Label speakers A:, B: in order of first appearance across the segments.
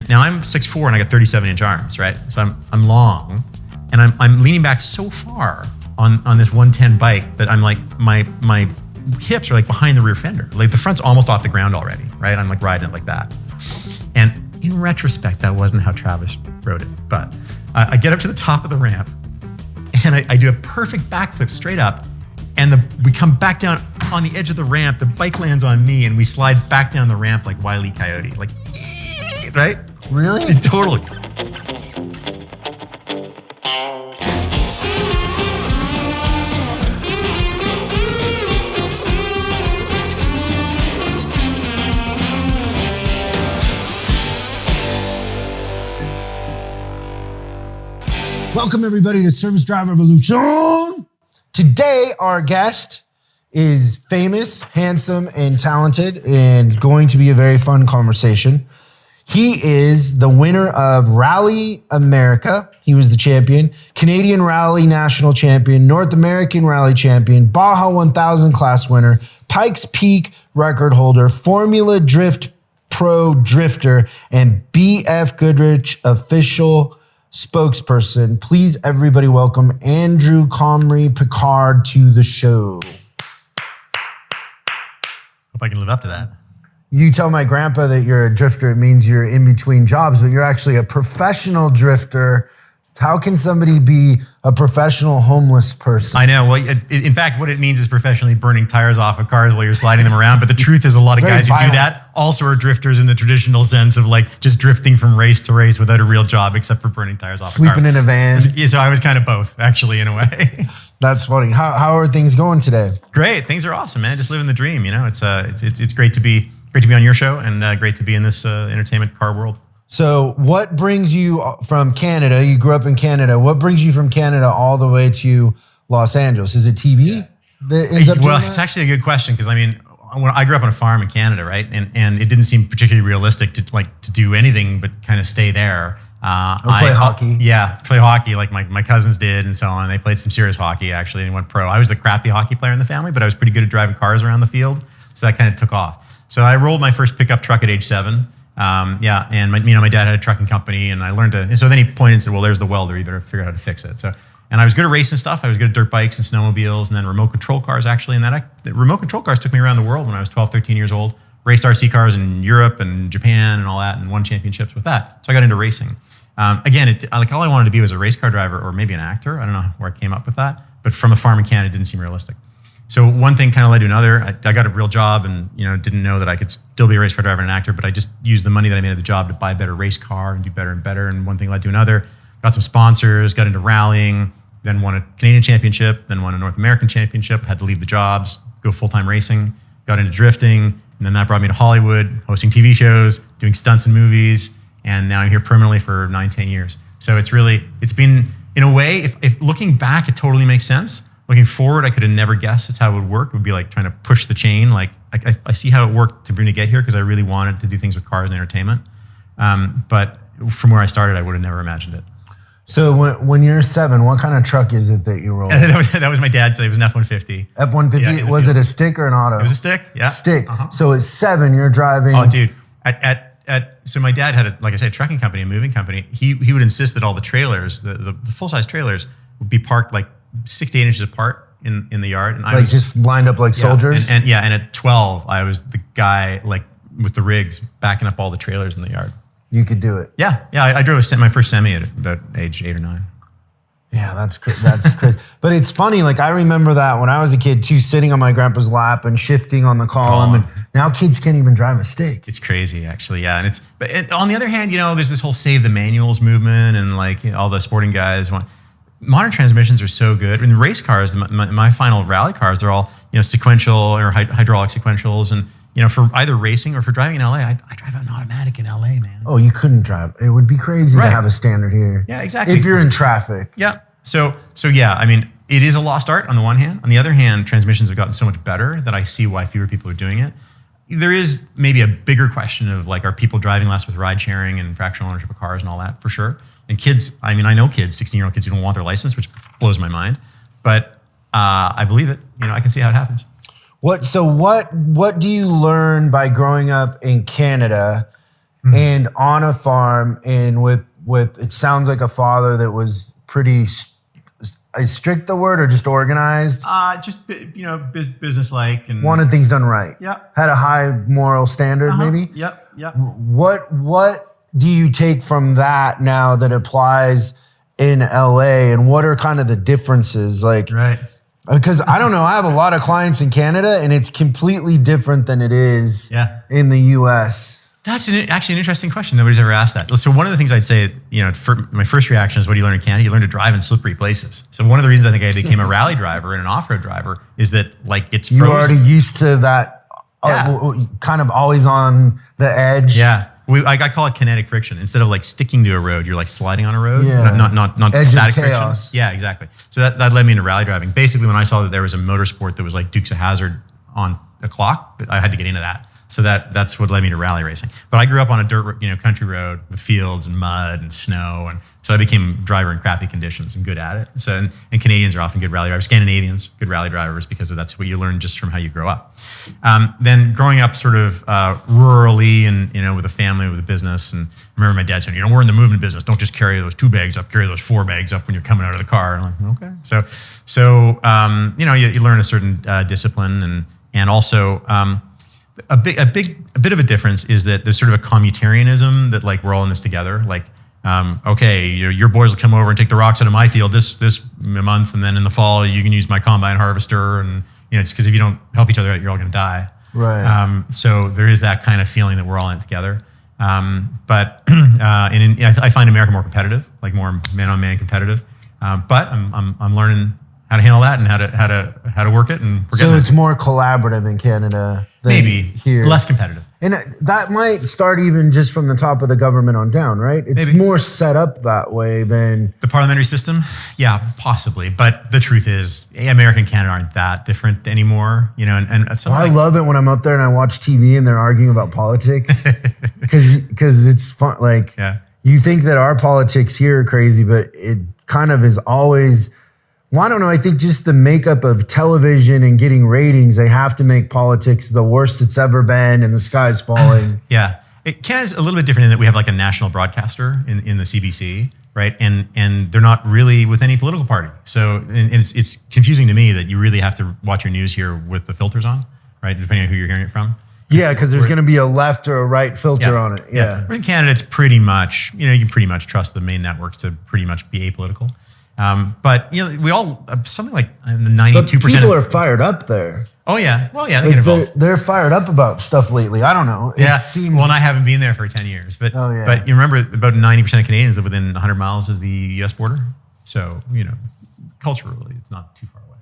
A: now I'm 6'4" and I got 37-inch arms, right? So I'm long, and I'm leaning back so far on this 110 bike that I'm like, my hips are like behind the rear fender. Like the front's almost off the ground already, right? I'm like riding it like that. And in retrospect, that wasn't how Travis rode it. But I get up to the top of the ramp, and I do a perfect backflip straight up, and we come back down on the edge of the ramp, the bike lands on me, and we slide back down the ramp like Wile E. Coyote. Like, right?
B: Really?
A: Totally.
B: Welcome everybody to Service Drive Revolution. Today, our guest is famous, handsome, and talented, and going to be a very fun conversation. He is the winner of Rally America. He was the champion, Canadian Rally National Champion, North American Rally Champion, Baja 1000 class winner, Pikes Peak record holder, Formula Drift Pro Drifter, and BF Goodrich official spokesperson. Please, everybody, welcome Andrew Comrie-Picard to the show.
A: Hope I can live up to that.
B: You tell my grandpa that you're a drifter, it means you're in between jobs, but you're actually a professional drifter. How can somebody be a professional homeless person?
A: I know. Well, in fact, what it means is professionally burning tires off of cars while you're sliding them around. But the truth is a lot of guys who do that also are drifters in the traditional sense of like just drifting from race to race without a real job except for burning tires off of cars.
B: Sleeping in a van.
A: So I was kind of both, actually, in a way.
B: That's funny. How are things going today?
A: Great. Things are awesome, man. Just living the dream. You know, it's great to be on your show and great to be in this entertainment car world.
B: So what brings you from Canada? You grew up in Canada. What brings you from Canada all the way to Los Angeles? Is it TV that ends up doing that?
A: It's actually a good question because I mean, when I grew up on a farm in Canada, right, and it didn't seem particularly realistic to do anything but kind of stay there.
B: Play hockey.
A: Yeah, play hockey like my cousins did and so on. They played some serious hockey actually and went pro. I was the crappy hockey player in the family, but I was pretty good at driving cars around the field, so that kind of took off. So I rolled my first pickup truck at age 7. And my dad had a trucking company, and I learned to. And so then he pointed and said, "Well, there's the welder. You better figure out how to fix it." So, and I was good at racing stuff. I was good at dirt bikes and snowmobiles, and then remote control cars actually. And the remote control cars took me around the world when I was 12, 13 years old. Raced RC cars in Europe and Japan and all that, and won championships with that. So I got into racing. Again, all I wanted to be was a race car driver or maybe an actor. I don't know where I came up with that, but from a farm in Canada, it didn't seem realistic. So one thing kind of led to another. I got a real job and didn't know that I could still be a race car driver and an actor, but I just used the money that I made at the job to buy a better race car and do better and better. And one thing led to another. Got some sponsors, got into rallying, then won a Canadian championship, then won a North American championship, had to leave the jobs, go full-time racing, got into drifting, and then that brought me to Hollywood, hosting TV shows, doing stunts in movies, and now I'm here permanently for 9-10 years. So it's been, in a way, if looking back, it totally makes sense. Looking forward, I could have never guessed it's how it would work. It would be like trying to push the chain. Like I see how it worked to bring to get here because I really wanted to do things with cars and entertainment. But from where I started, I would have never imagined it.
B: So when you're 7, what kind of truck is it that you roll?
A: That was my dad said it was an F-150.
B: F-150?
A: Yeah,
B: was it a stick or an auto?
A: It was a stick, yeah.
B: Stick. Uh-huh. So at 7, you're driving.
A: Oh, dude. So my dad had like I said, a trucking company, a moving company. He would insist that all the trailers, the full-size trailers, would be parked like 6 to 8 inches apart in the yard, and I was
B: just lined up like soldiers.
A: And at 12, I was the guy like with the rigs backing up all the trailers in the yard.
B: You could do it.
A: Yeah. I drove my first semi at about age 8 or 9.
B: Yeah, that's crazy. But it's funny. Like I remember that when I was a kid too, sitting on my grandpa's lap and shifting on the column. And now kids can't even drive a stick.
A: It's crazy, actually. Yeah, but on the other hand, there's this whole save the manuals movement, and like all the sporting guys want. Modern transmissions are so good. In race cars, my final rally cars, they're all sequential or hydraulic sequentials, and for either racing or for driving in LA, I drive an automatic in LA, man.
B: Oh, you couldn't drive. It would be crazy to have a standard here.
A: Yeah, exactly.
B: If you're in traffic.
A: Yeah. So yeah, I mean, it is a lost art on the one hand. On the other hand, transmissions have gotten so much better that I see why fewer people are doing it. There is maybe a bigger question of like, are people driving less with ride sharing and fractional ownership of cars and all that, for sure. And kids, I mean, I know kids, 16-year-old kids who don't want their license, which blows my mind. But I believe it. I can see how it happens.
B: What do you learn by growing up in Canada and on a farm, and with it sounds like a father that was pretty. Is strict the word or just organized?
A: Just business-like and
B: wanted things done right.
A: Yeah.
B: Had a high moral standard, maybe.
A: Yep.
B: What do you take from that now that applies in LA, and what are kind of the differences? Like,
A: right.
B: Because I don't know, I have a lot of clients in Canada, and it's completely different than it is in the US.
A: That's actually an interesting question. Nobody's ever asked that. So one of the things I'd say, my first reaction is, what do you learn in Canada? You learn to drive in slippery places. So one of the reasons I think I became a rally driver and an off-road driver is that it's frozen.
B: You're already used to that, kind of always on the edge.
A: Yeah. I call it kinetic friction. Instead of sticking to a road, you're sliding on a road.
B: Yeah.
A: Not
B: edge
A: static
B: of chaos.
A: friction. Yeah, exactly. So that led me into rally driving. Basically, when I saw that there was a motorsport that was like Dukes of Hazzard on a clock, I had to get into that. So that's what led me to rally racing. But I grew up on a dirt, country road with fields and mud and snow, and so I became a driver in crappy conditions and good at it. So and Canadians are often good rally drivers. Scandinavians, good rally drivers, because that's what you learn just from how you grow up. Then growing up sort of rurally and with a family, with a business, and I remember my dad saying, we're in the movement business. Don't just carry those 2 bags up, carry those 4 bags up when you're coming out of the car. And I'm like, okay. So you learn a certain discipline and also. A bit of a difference is that there's sort of a commutarianism that we're all in this together. Your boys will come over and take the rocks out of my field this month, and then in the fall you can use my combine harvester, and it's because if you don't help each other out, you're all going to die.
B: Right.
A: So there is that kind of feeling that we're all in it together. But I find America more competitive, more man-on-man competitive. But I'm learning how to handle that and how to work it, and
B: so it's more collaborative in Canada than
A: maybe
B: here.
A: Less competitive.
B: And that might start even just from the top of the government on down, right? It's
A: maybe
B: more set up that way than
A: the parliamentary system. Yeah, possibly. But the truth is, America and Canada aren't that different anymore. And so
B: I love it when I'm up there and I watch TV and they're arguing about politics because it's fun. You think that our politics here are crazy, but it kind of is always. Well, I don't know. I think just the makeup of television and getting ratings, they have to make politics the worst it's ever been, and the sky's falling.
A: Yeah. Canada's a little bit different in that we have a national broadcaster in the CBC, right? And they're not really with any political party. So and it's confusing to me that you really have to watch your news here with the filters on, right? Depending on who you're hearing it from.
B: Yeah, because there's going to be a left or a right filter on it. Yeah.
A: In Canada, it's pretty much, you can pretty much trust the main networks to pretty much be apolitical. But we all something like 92%.
B: But people are fired up there.
A: Oh yeah, well yeah, they get involved.
B: They're fired up about stuff lately. I don't know.
A: It seems. Well, and I haven't been there for 10 years, but but you remember about 90% of Canadians live within 100 miles of the U.S. border, so culturally, it's not too far away.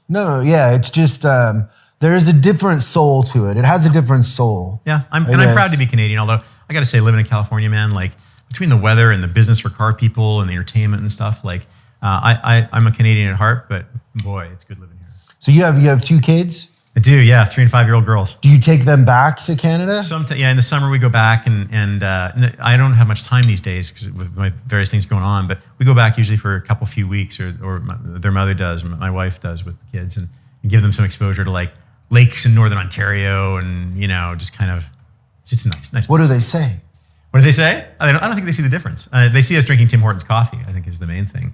B: No, yeah, it's just there is a different soul to it. It has a different soul.
A: Yeah, I'm proud to be Canadian. Although I got to say, living in California, man, between the weather and the business for car people and the entertainment and stuff, I'm a Canadian at heart, but boy, it's good living here. So you have 2 kids? I do, yeah, 3 and 5-year-old girls. Do you take them back to Canada? In the summer we go back, and I don't have much time these days because with my various things going on, but we go back usually for a few weeks, or their mother does, my wife does with the kids, and give them some exposure to lakes in Northern Ontario, and just kind of, it's nice. What do they say? What do they say? I don't think they see the difference. They see us drinking Tim Hortons coffee, I think is the main thing.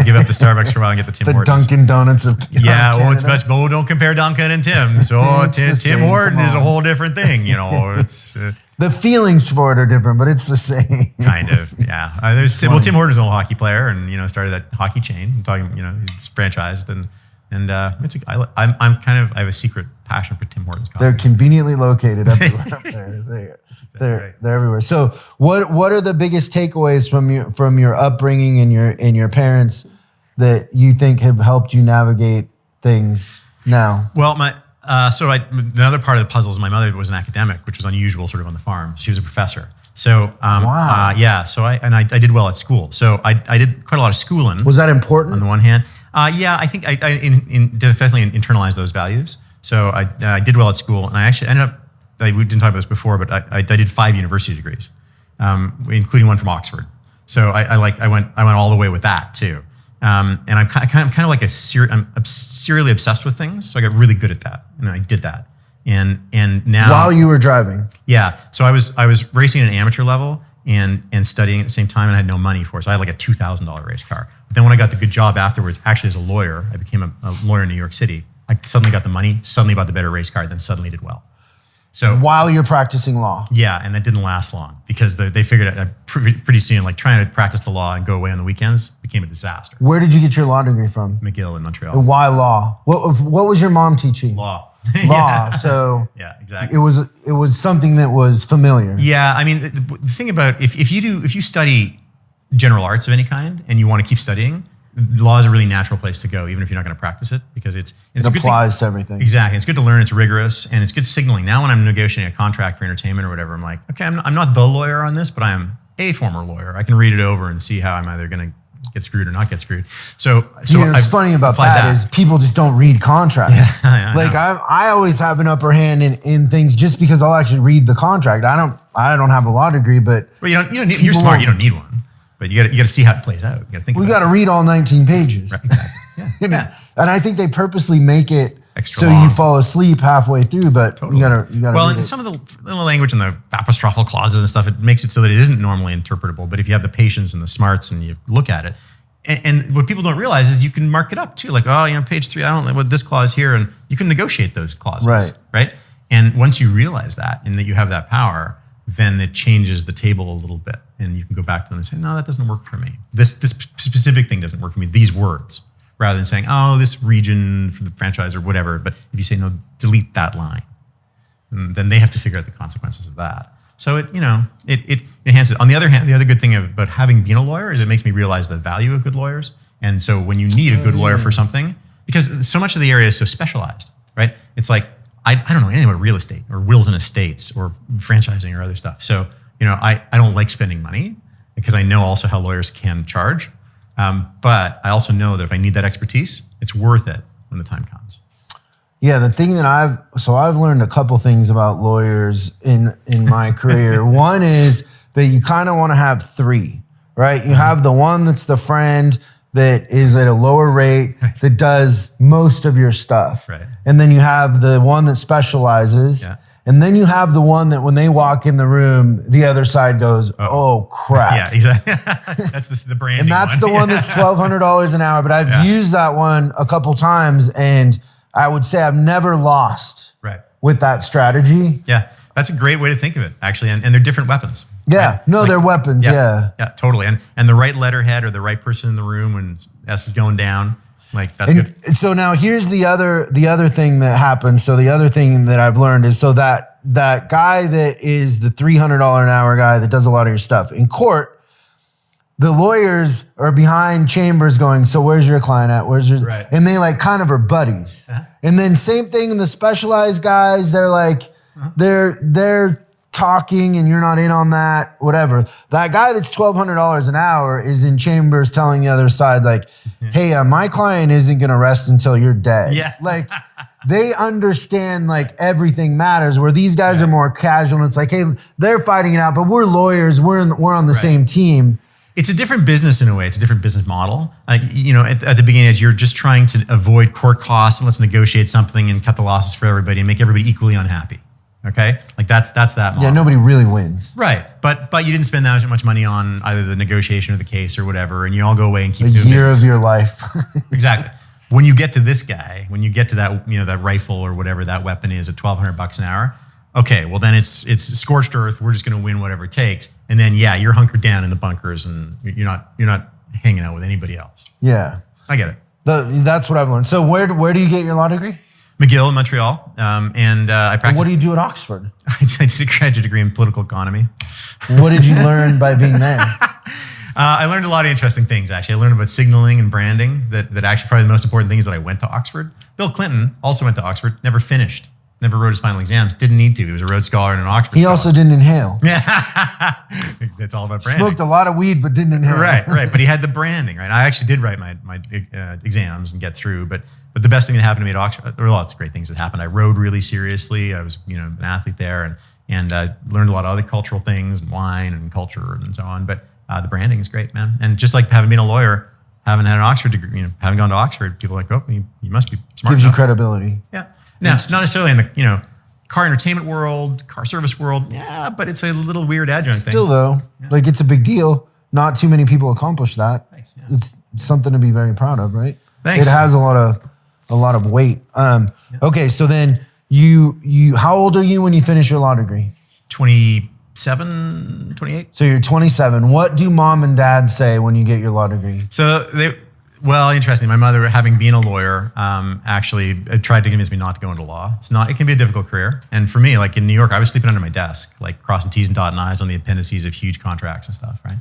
A: Give up the Starbucks for a while and get the Tim Hortons. The Dunkin' Donuts of it's much, don't compare Dunkin' and Tim's. So Tim Horton is a whole different thing, It's the feelings for it are different, but it's the same. Kind of, yeah. Tim Horton's an old hockey player, and started that hockey chain. I'm talking, he's franchised, and I have a secret passion for Tim Hortons coffee. They're conveniently located everywhere up there. They're everywhere. So what are the biggest takeaways from your upbringing and your parents that you think have helped you navigate things now? Well, another part of the puzzle is my mother was an academic, which was unusual sort of on the farm. She was a professor. So wow. So I did well at school. So I did quite a lot of schooling. Was that important? On the one hand. Yeah, I think I definitely internalized those values. So I did well at school, and I actually ended up, we didn't talk about this before, but I did 5 university degrees, including one from Oxford. So I went all the way with that too. And I'm kind of like I'm serially obsessed with things, so I got really good at that, and I did that. And now
B: While you were driving.
A: Yeah. So I was racing at an amateur level and studying at the same time, and I had no money for it. So I had like a $2,000 race car. But then when I got the good job afterwards, actually as a lawyer, I became a lawyer in New York City. I suddenly got the money, suddenly bought the better race car, then suddenly did well. So
B: while you're practicing law.
A: Yeah, and that didn't last long because they figured out pretty soon, like trying to practice the law and go away on the weekends became a disaster.
B: Where did you get your law degree from?
A: McGill in Montreal.
B: And why law? What was your mom teaching?
A: Law.
B: Law.
A: Yeah.
B: So
A: yeah, exactly.
B: It was something that was familiar.
A: Yeah, I mean, the thing about if you study general arts of any kind and you want to keep studying, law is a really natural place to go, even if you're not going to practice it, because it
B: applies to everything.
A: Exactly, it's good to learn. It's rigorous and it's good signaling. Now, when I'm negotiating a contract for entertainment or whatever, I'm like, okay, I'm not the lawyer on this, but I am a former lawyer. I can read it over and see how I'm either going to get screwed or not get screwed. So
B: what's funny about that is people just don't read contracts.
A: Yeah,
B: like I always have an upper hand in things just because I'll actually read the contract. I don't have a law degree, but
A: well, you're smart. You don't need one, but you got to see how it plays out. You got to think.
B: We got to read all 19 pages.
A: Right, exactly. Yeah.
B: And I think they purposely make it
A: extra
B: so
A: long.
B: you fall asleep halfway through, but
A: totally.
B: you gotta.
A: Well,
B: read
A: and some of the language and the apostrophical clauses and stuff, it makes it so that it isn't normally interpretable. But if you have the patience and the smarts and you look at it, and what people don't realize is you can mark it up too. Like, page 3, I don't know what this clause here, and you can negotiate those clauses, right? And once you realize that and that you have that power, then it changes the table a little bit, and you can go back to them and say, no, that doesn't work for me. This specific thing doesn't work for me. These words, rather than saying, this region for the franchise or whatever. But if you say no, delete that line, then they have to figure out the consequences of that. So it enhances it. On the other hand, the other good thing about having been a lawyer is it makes me realize the value of good lawyers. And so when you need a good lawyer for something, because so much of the area is so specialized, right? It's like, I don't know anything about real estate or wills and estates or franchising or other stuff. So, I don't like spending money because I know also how lawyers can charge. But I also know that if I need that expertise, it's worth it when the time comes.
B: Yeah, the thing that I've learned a couple things about lawyers in my career. One is that you kind of want to have 3, right? You have the one that's the friend that is at a lower rate that does most of your stuff.
A: Right.
B: And then you have the one that specializes. Yeah. And then you have the one that when they walk in the room, the other side goes, oh crap.
A: Yeah, exactly. That's the branding.
B: And that's the one that's $1,200 an hour. But I've used that one a couple times, and I would say I've never lost with that strategy.
A: Yeah, that's a great way to think of it, actually. And they're different weapons.
B: Yeah, right? No, they're weapons, yeah.
A: Yeah, totally. And the right letterhead or the right person in the room when S is going down, like that's good.
B: And so now here's the other thing that happens. So the other thing that I've learned is so that guy that is the $300 an hour guy that does a lot of your stuff in court, the lawyers are behind chambers going, so where's your client at? Where's your, and they like kind of are buddies. And then same thing in the specialized guys, they're like, they're talking and you're not in on that, whatever. That guy that's $1,200 an hour is in chambers telling the other side like, hey, my client isn't going to rest until you're dead.
A: Yeah.
B: Like they understand like everything matters, where these guys are more casual and it's like, hey, they're fighting it out, but we're lawyers. We're on the same team.
A: It's a different business in a way. It's a different business model. At the beginning edge, you're just trying to avoid court costs and let's negotiate something and cut the losses for everybody and make everybody equally unhappy. Okay, like that's that model.
B: Yeah, nobody really wins.
A: Right, but you didn't spend that much money on either the negotiation or the case or whatever, and you all go away and keep doing business.
B: A year of your life.
A: Exactly. When you get to this guy, when you get to that, that rifle or whatever that weapon is at $1,200 an hour. Okay, well then it's scorched earth. We're just going to win whatever it takes, and then you're hunkered down in the bunkers, and you're not hanging out with anybody else.
B: Yeah,
A: I get it.
B: That's what I've learned. So where do you get your law degree?
A: McGill in Montreal, and I practiced.
B: What do you do at Oxford?
A: I did a graduate degree in political economy.
B: What did you learn by being there?
A: I learned a lot of interesting things, actually. I learned about signaling and branding, that actually probably the most important thing is that I went to Oxford. Bill Clinton also went to Oxford, never finished, never wrote his final exams, didn't need to. He was a Rhodes Scholar and an Oxford Scholar.
B: He also didn't inhale.
A: Yeah, it's all about branding.
B: Smoked a lot of weed, but didn't inhale.
A: Right, but he had the branding, right? I actually did write my exams and get through, but the best thing that happened to me at Oxford, there were lots of great things that happened. I rode really seriously. I was, an athlete there, and learned a lot of other cultural things, and wine and culture and so on. But the branding is great, man. And just like having been a lawyer, having had an Oxford degree, having gone to Oxford, people are like, oh, you must be smart.
B: Gives you credibility.
A: Yeah. Now, not necessarily in the, car entertainment world, car service world, yeah, but it's a little weird adjunct thing.
B: Still though, like it's a big deal. Not too many people accomplish that.
A: Thanks,
B: It's something to be very proud of, right?
A: Thanks.
B: It has a lot of weight. Okay, so then you how old are you when you finish your law degree?
A: 27, 28.
B: So you're 27. What do mom and dad say when you get your law degree?
A: So interesting. My mother, having been a lawyer, actually tried to convince me not to go into law. It can be a difficult career. And for me, like in New York, I was sleeping under my desk, like crossing T's and dotting I's on the appendices of huge contracts and stuff, right?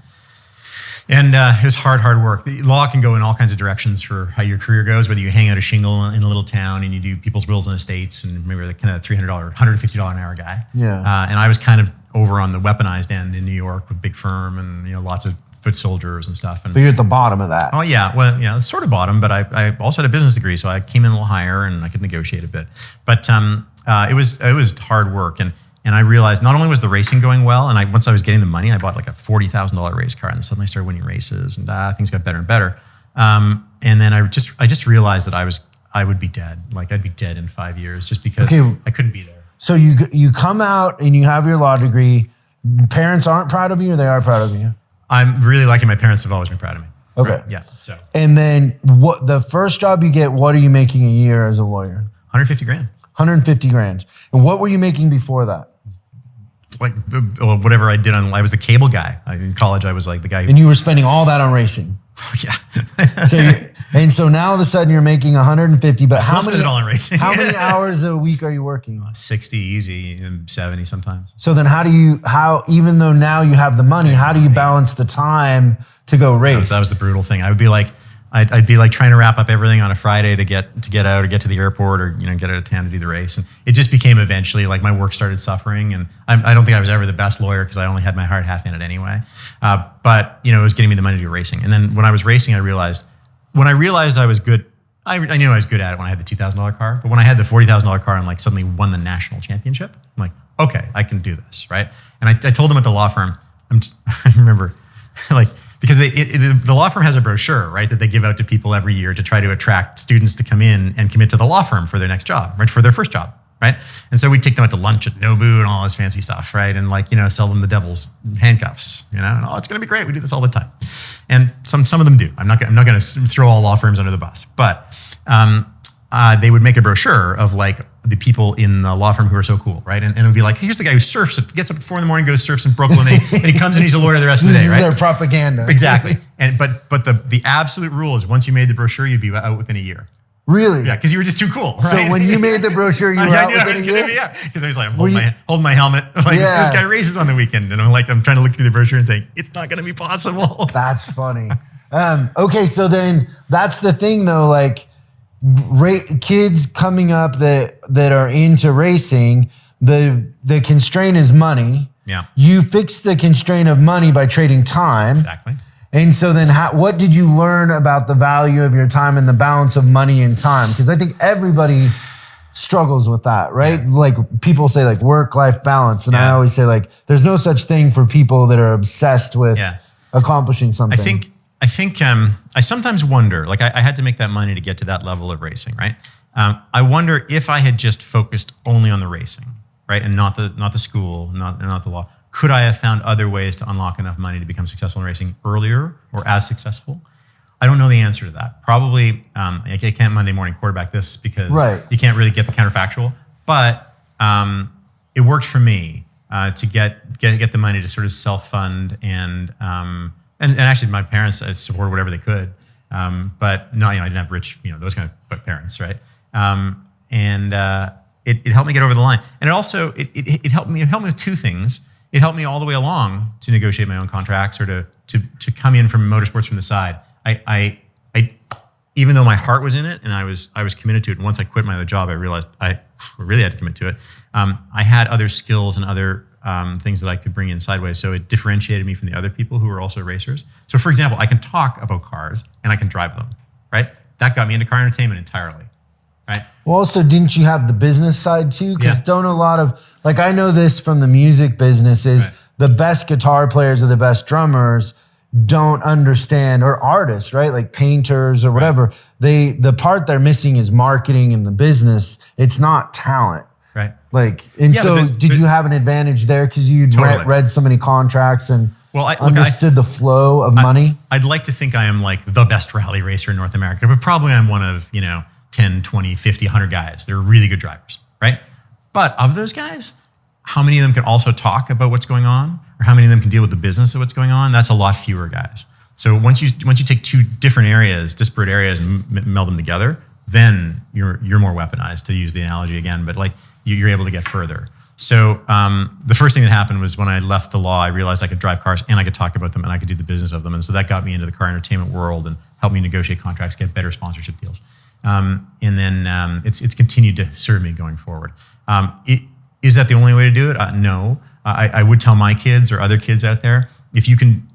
A: And it was hard work. The law can go in all kinds of directions for how your career goes, whether you hang out a shingle in a little town and you do people's wills and estates and maybe the kind of $300, $150 an hour guy.
B: Yeah.
A: And I was kind of over on the weaponized end in New York with big firm and lots of foot soldiers and stuff. And
B: So you're at the bottom of that.
A: oh yeah, well yeah, it's sort of bottom, but I also had a business degree, so I came in a little higher and I could negotiate a bit. But it was hard work, and I realized not only was the racing going well, and once I was getting the money, I bought like a $40,000 race car, and suddenly I started winning races, and things got better and better. And then I just realized that I would be dead. Like I'd be dead in 5 years just because I couldn't be there.
B: So you come out and you have your law degree. Parents aren't proud of you, or they are proud of you?
A: I'm really lucky. My parents have always been proud of me.
B: Okay.
A: Right? Yeah. So
B: And then what the first job you get, what are you making a year as a lawyer?
A: 150 grand.
B: 150 grand. And what were you making before that?
A: Like whatever I did I was the cable guy. In college, I was like the guy who.
B: And you were spending all that on racing.
A: Yeah.
B: So now all of a sudden you're making 150, but
A: Still spend it all on racing.
B: How many hours a week are you working?
A: 60 easy and 70 sometimes.
B: So then even though now you have the money, how do you balance the time to go race?
A: That was the brutal thing. I would be like, I'd be like trying to wrap up everything on a Friday to get out or get to the airport or get out of town to do the race. And it just became eventually like my work started suffering. And I don't think I was ever the best lawyer because I only had my heart half in it anyway. But it was getting me the money to do racing. And then when I was racing, I realized I was good. I knew I was good at it when I had the $2,000 car. But when I had the $40,000 car and like suddenly won the national championship, I'm like, okay, I can do this, right? And I told them at the law firm, I remember like, because the law firm has a brochure, right, that they give out to people every year to try to attract students to come in and commit to the law firm for their next job, right, for their first job, right? And so we take them out to lunch at Nobu and all this fancy stuff, right, and like sell them the devil's handcuffs, and it's going to be great. We do this all the time, and some of them do. I'm not going to throw all law firms under the bus, but they would make a brochure of like the people in the law firm who are so cool, right? And it would be like, here's the guy who surfs, gets up at 4 a.m, goes surfs in Brooklyn, and he comes and he's a lawyer the rest of the day, right?
B: This is their propaganda.
A: Exactly. But the absolute rule is once you made the brochure, you'd be out within a year.
B: Really?
A: Yeah, because you were just too cool, right?
B: So when you made the brochure, you were out within a year?
A: Yeah, because I was like, holding my helmet. Like, this guy races on the weekend. And I'm trying to look through the brochure and saying, it's not going to be possible.
B: That's funny. Okay, so then that's the thing though, like, kids coming up that are into racing, the constraint is money.
A: Yeah.
B: You fix the constraint of money by trading time.
A: Exactly.
B: And so then what did you learn about the value of your time and the balance of money and time? Because I think everybody struggles with that, right? Yeah. Like people say like work-life balance. And I always say like, there's no such thing for people that are obsessed with accomplishing something.
A: I think I sometimes wonder, like I had to make that money to get to that level of racing, right? I wonder if I had just focused only on the racing, right? And not the school, not the law. Could I have found other ways to unlock enough money to become successful in racing earlier or as successful? I don't know the answer to that. Probably, I can't Monday morning quarterback this because you can't really get the counterfactual, but it worked for me to get the money to sort of self-fund and actually my parents supported whatever they could. But no, I didn't have rich, those kind of parents, right? It helped me get over the line. And it also, it helped me with two things. It helped me all the way along to negotiate my own contracts or to come in from motorsports from the side. I even though my heart was in it and I was committed to it. And once I quit my other job, I realized I really had to commit to it. I had other skills and other things that I could bring in sideways. So it differentiated me from the other people who were also racers. So for example, I can talk about cars and I can drive them, right? That got me into car entertainment entirely, right?
B: Well, also, didn't you have the business side too? Because don't a lot of, like I know this from the music business is the best guitar players or the best drummers don't understand, or artists, right? Like painters or whatever. The part they're missing is marketing and the business. It's not talent.
A: Right.
B: Like, and
A: Yeah,
B: so did you have an advantage there because you'd
A: Totally.
B: read so many contracts and
A: Well,
B: understood the flow of money?
A: I'd like to think I am like the best rally racer in North America, but probably I'm one of, 10, 20, 50, 100 guys. They're really good drivers, right? But of those guys, how many of them can also talk about what's going on? Or how many of them can deal with the business of what's going on? That's a lot fewer guys. So once you take two different areas, disparate areas, and meld them together, then you're more weaponized, to use the analogy again, but like you're able to get further. So the first thing that happened was when I left the law, I realized I could drive cars and I could talk about them and I could do the business of them. And so that got me into the car entertainment world and helped me negotiate contracts, get better sponsorship deals. And then it's continued to serve me going forward. Is that the only way to do it? No. I would tell my kids or other kids out there, if you can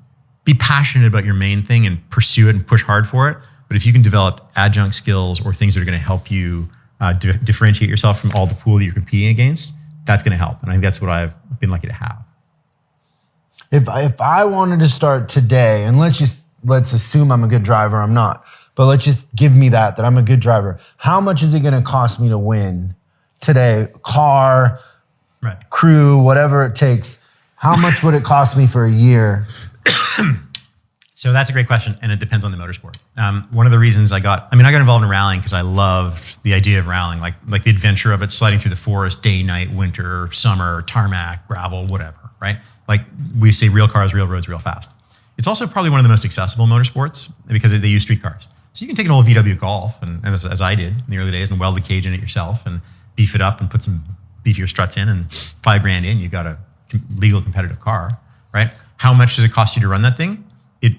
A: be passionate about your main thing and pursue it and push hard for it, but if you can develop adjunct skills or things that are going to help you differentiate yourself from all the pool that you're competing against, that's going to help. And I think that's what I've been lucky to have.
B: If I wanted to start today, and let's assume I'm a good driver, I'm not, but let's just give me that I'm a good driver. How much is it going to cost me to win today? Car,
A: right,
B: crew, whatever it takes. How much would it cost me for a year?
A: So that's a great question, and it depends on the motorsport. One of the reasons I got involved in rallying because I loved the idea of rallying, like the adventure of it, sliding through the forest, day, night, winter, summer, tarmac, gravel, whatever, right? Like we say, real cars, real roads, real fast. It's also probably one of the most accessible motorsports because they use street cars. So you can take an old VW Golf, and as I did in the early days, and weld the cage in it yourself and beef it up and put some beefier struts in, and $5,000 in, you got a legal competitive car, right? How much does it cost you to run that thing?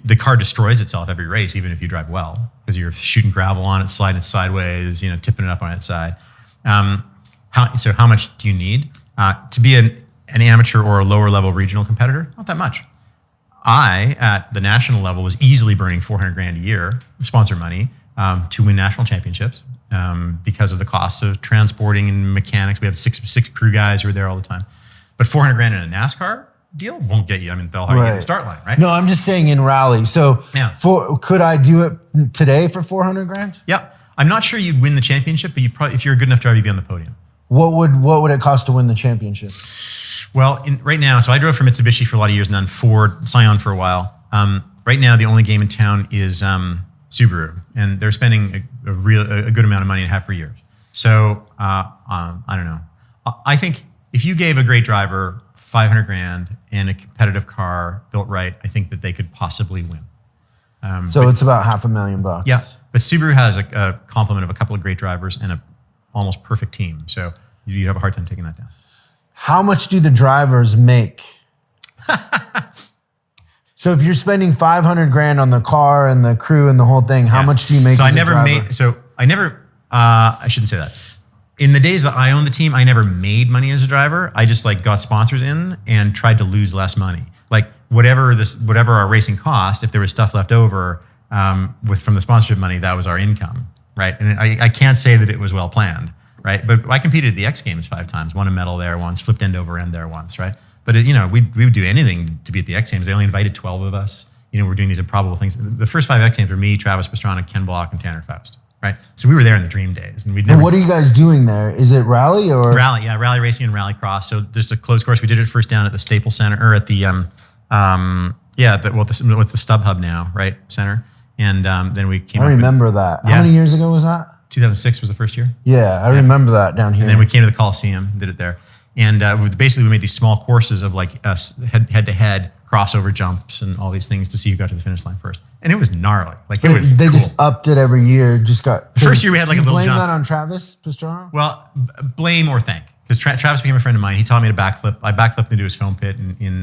A: The car destroys itself every race, even if you drive well, because you're shooting gravel on it, sliding it sideways, tipping it up on its side. So how much do you need to be an amateur or a lower level regional competitor? Not that much. I, at the national level, was easily burning $400,000 a year of sponsor money to win national championships because of the costs of transporting and mechanics. We have six crew guys who are there all the time. But $400,000 in a NASCAR deal won't get you. They'll hire you at the start line, right?
B: No, I'm just saying in rally. So could I do it today for $400,000?
A: Yeah. I'm not sure you'd win the championship, but you probably, if you're a good enough driver, you'd be on the podium.
B: What would it cost to win the championship?
A: Well, right now, so I drove for Mitsubishi for a lot of years and then Ford, Scion for a while. Right now, the only game in town is Subaru, and they're spending a good amount of money and have for years. So I don't know. I think if you gave a great driver $500,000 and a competitive car built right, I think that they could possibly win.
B: So it's about $500,000.
A: Yeah, but Subaru has a complement of a couple of great drivers and an almost perfect team. So you have a hard time taking that down.
B: How much do the drivers make? So if you're spending $500,000 on the car and the crew and the whole thing, how much do you make?
A: I shouldn't say that. In the days that I owned the team, I never made money as a driver. I just got sponsors in and tried to lose less money. Like whatever our racing cost, if there was stuff left over from the sponsorship money, that was our income, right? And I can't say that it was well planned, right? But I competed at the X Games 5 times, won a medal there once, flipped end over end there once, right? But we would do anything to be at the X Games. They only invited 12 of us. We're doing these improbable things. The first 5 X Games were me, Travis Pastrana, Ken Block, and Tanner Faust. Right, so we were there in the dream days, and
B: what are you guys doing there? Is it rally or
A: rally? Yeah, rally racing and rally cross. So just a closed course. We did it first down at the Staples Center, or at the with the Stub Hub now, right, center, and then we came.
B: I remember that. How many years ago was that?
A: 2006 was the first year.
B: Yeah, I remember that down here.
A: And then we came to the Coliseum, did it there, and we made these small courses of like us head to head crossover jumps and all these things to see who got to the finish line first. And it was gnarly. They
B: just upped it every year. The
A: first year we had like a little jump.
B: Blame that on Travis Pastrana?
A: Well, blame or thank, because Travis became a friend of mine. He taught me to backflip. I backflipped into his foam pit in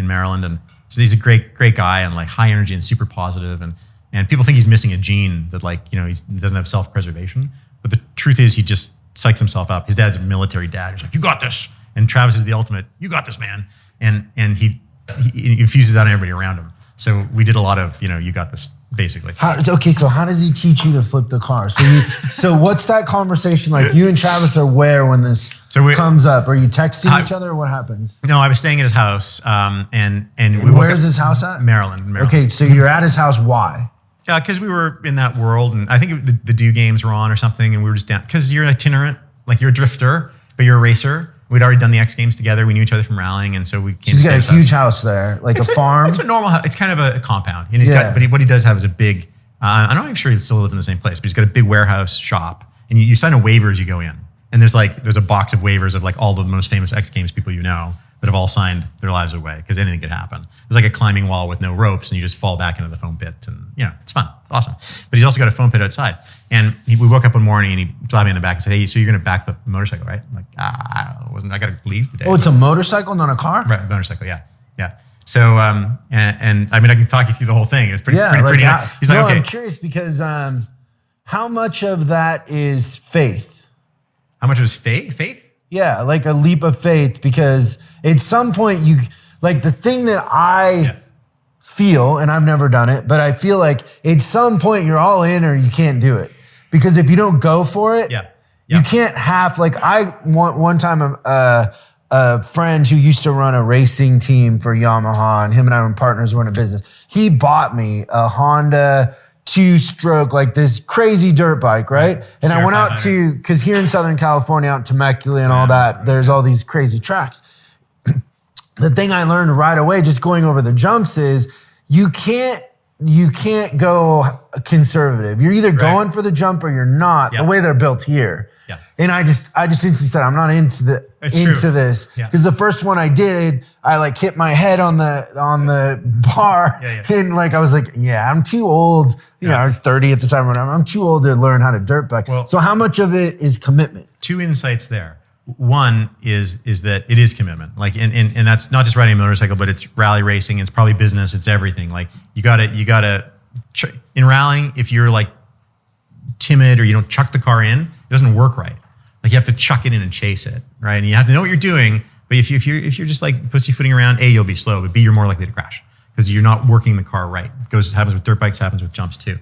A: Maryland, and so he's a great guy and like high energy and super positive. And people think he's missing a gene that he doesn't have self-preservation. But the truth is he just psychs himself up. His dad's a military dad. He's like, you got this. And Travis is the ultimate, you got this, man. And he infuses that on everybody around him. So we did a lot of, you got this, basically.
B: So how does he teach you to flip the car? So what's that conversation like? You and Travis are where when this comes up? Are you texting each other or what happens?
A: No, I was staying at his house. And
B: where's his house at?
A: Maryland.
B: Okay, so you're at his house. Why?
A: Because we were in that world, and I think the Dew games were on or something, and we were just down. Because you're itinerant, like you're a drifter. but you're a racer. We'd already done the X Games together. We knew each other from rallying, and so we came.
B: He's got a huge house there, like a farm.
A: It's a normal house. It's kind of a compound. And he's got, but what he does have is a big, I'm not even sure he still lives in the same place, but he's got a big warehouse shop. And you sign a waiver as you go in. And there's a box of waivers of like all the most famous X Games people you know that have all signed their lives away because anything could happen. There's like a climbing wall with no ropes and you just fall back into the foam pit. And it's fun. It's awesome. But he's also got a foam pit outside. And we woke up one morning and he slapped me in the back and said, hey, so you're going to backflip a motorcycle, right? I'm like, I got to leave today.
B: Oh, it's a motorcycle, not a car?
A: Right, motorcycle, yeah. So, and I mean, I can talk you through the whole thing. It's pretty
B: He's like, okay. I'm curious because how much of that is faith?
A: How much is faith?
B: Yeah, like a leap of faith, because at some point the thing that I feel, and I've never done it, but I feel like at some point you're all in or you can't do it. Because if you don't go for it, you can't one time a friend who used to run a racing team for Yamaha, and him and I were partners running a business. He bought me a Honda 2-stroke, like this crazy dirt bike, right? And I went out because here in Southern California, out in Temecula and all that, there's all these crazy tracks. The thing I learned right away, just going over the jumps, is you can't go conservative. You're either going for the jump or you're not. The way they're built here. Yeah. And I just instantly said, I'm not into this. Because the first one I did, I like hit my head on the bar. And like, I was like, I'm too old. I was 30 at the time. I'm too old to learn how to dirt bike. Well, so how much of it is commitment?
A: Two insights there. One is that it is commitment. Like, and that's not just riding a motorcycle, but it's rally racing. It's probably business. It's everything. Like you gotta in rallying, if you're like timid or you don't chuck the car in, it doesn't work right. Like you have to chuck it in and chase it, right? And you have to know what you're doing. But if you're just like pussyfooting around, A, you'll be slow, but B, you're more likely to crash because you're not working the car right. It happens with dirt bikes, happens with jumps too.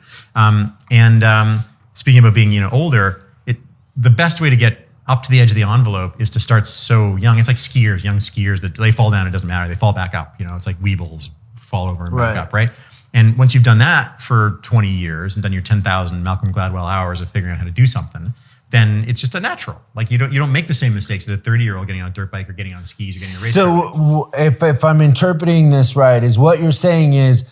A: Speaking about being older, the best way to get up to the edge of the envelope is to start so young. It's like young skiers that they fall down, it doesn't matter. They fall back up. It's like weebles, fall over and back up, right? And once you've done that for 20 years and done your 10,000 Malcolm Gladwell hours of figuring out how to do something, then it's just a natural. Like you don't make the same mistakes that a 30-year-old getting on a dirt bike or getting on skis or getting a race.
B: So if I'm interpreting this right, is what you're saying is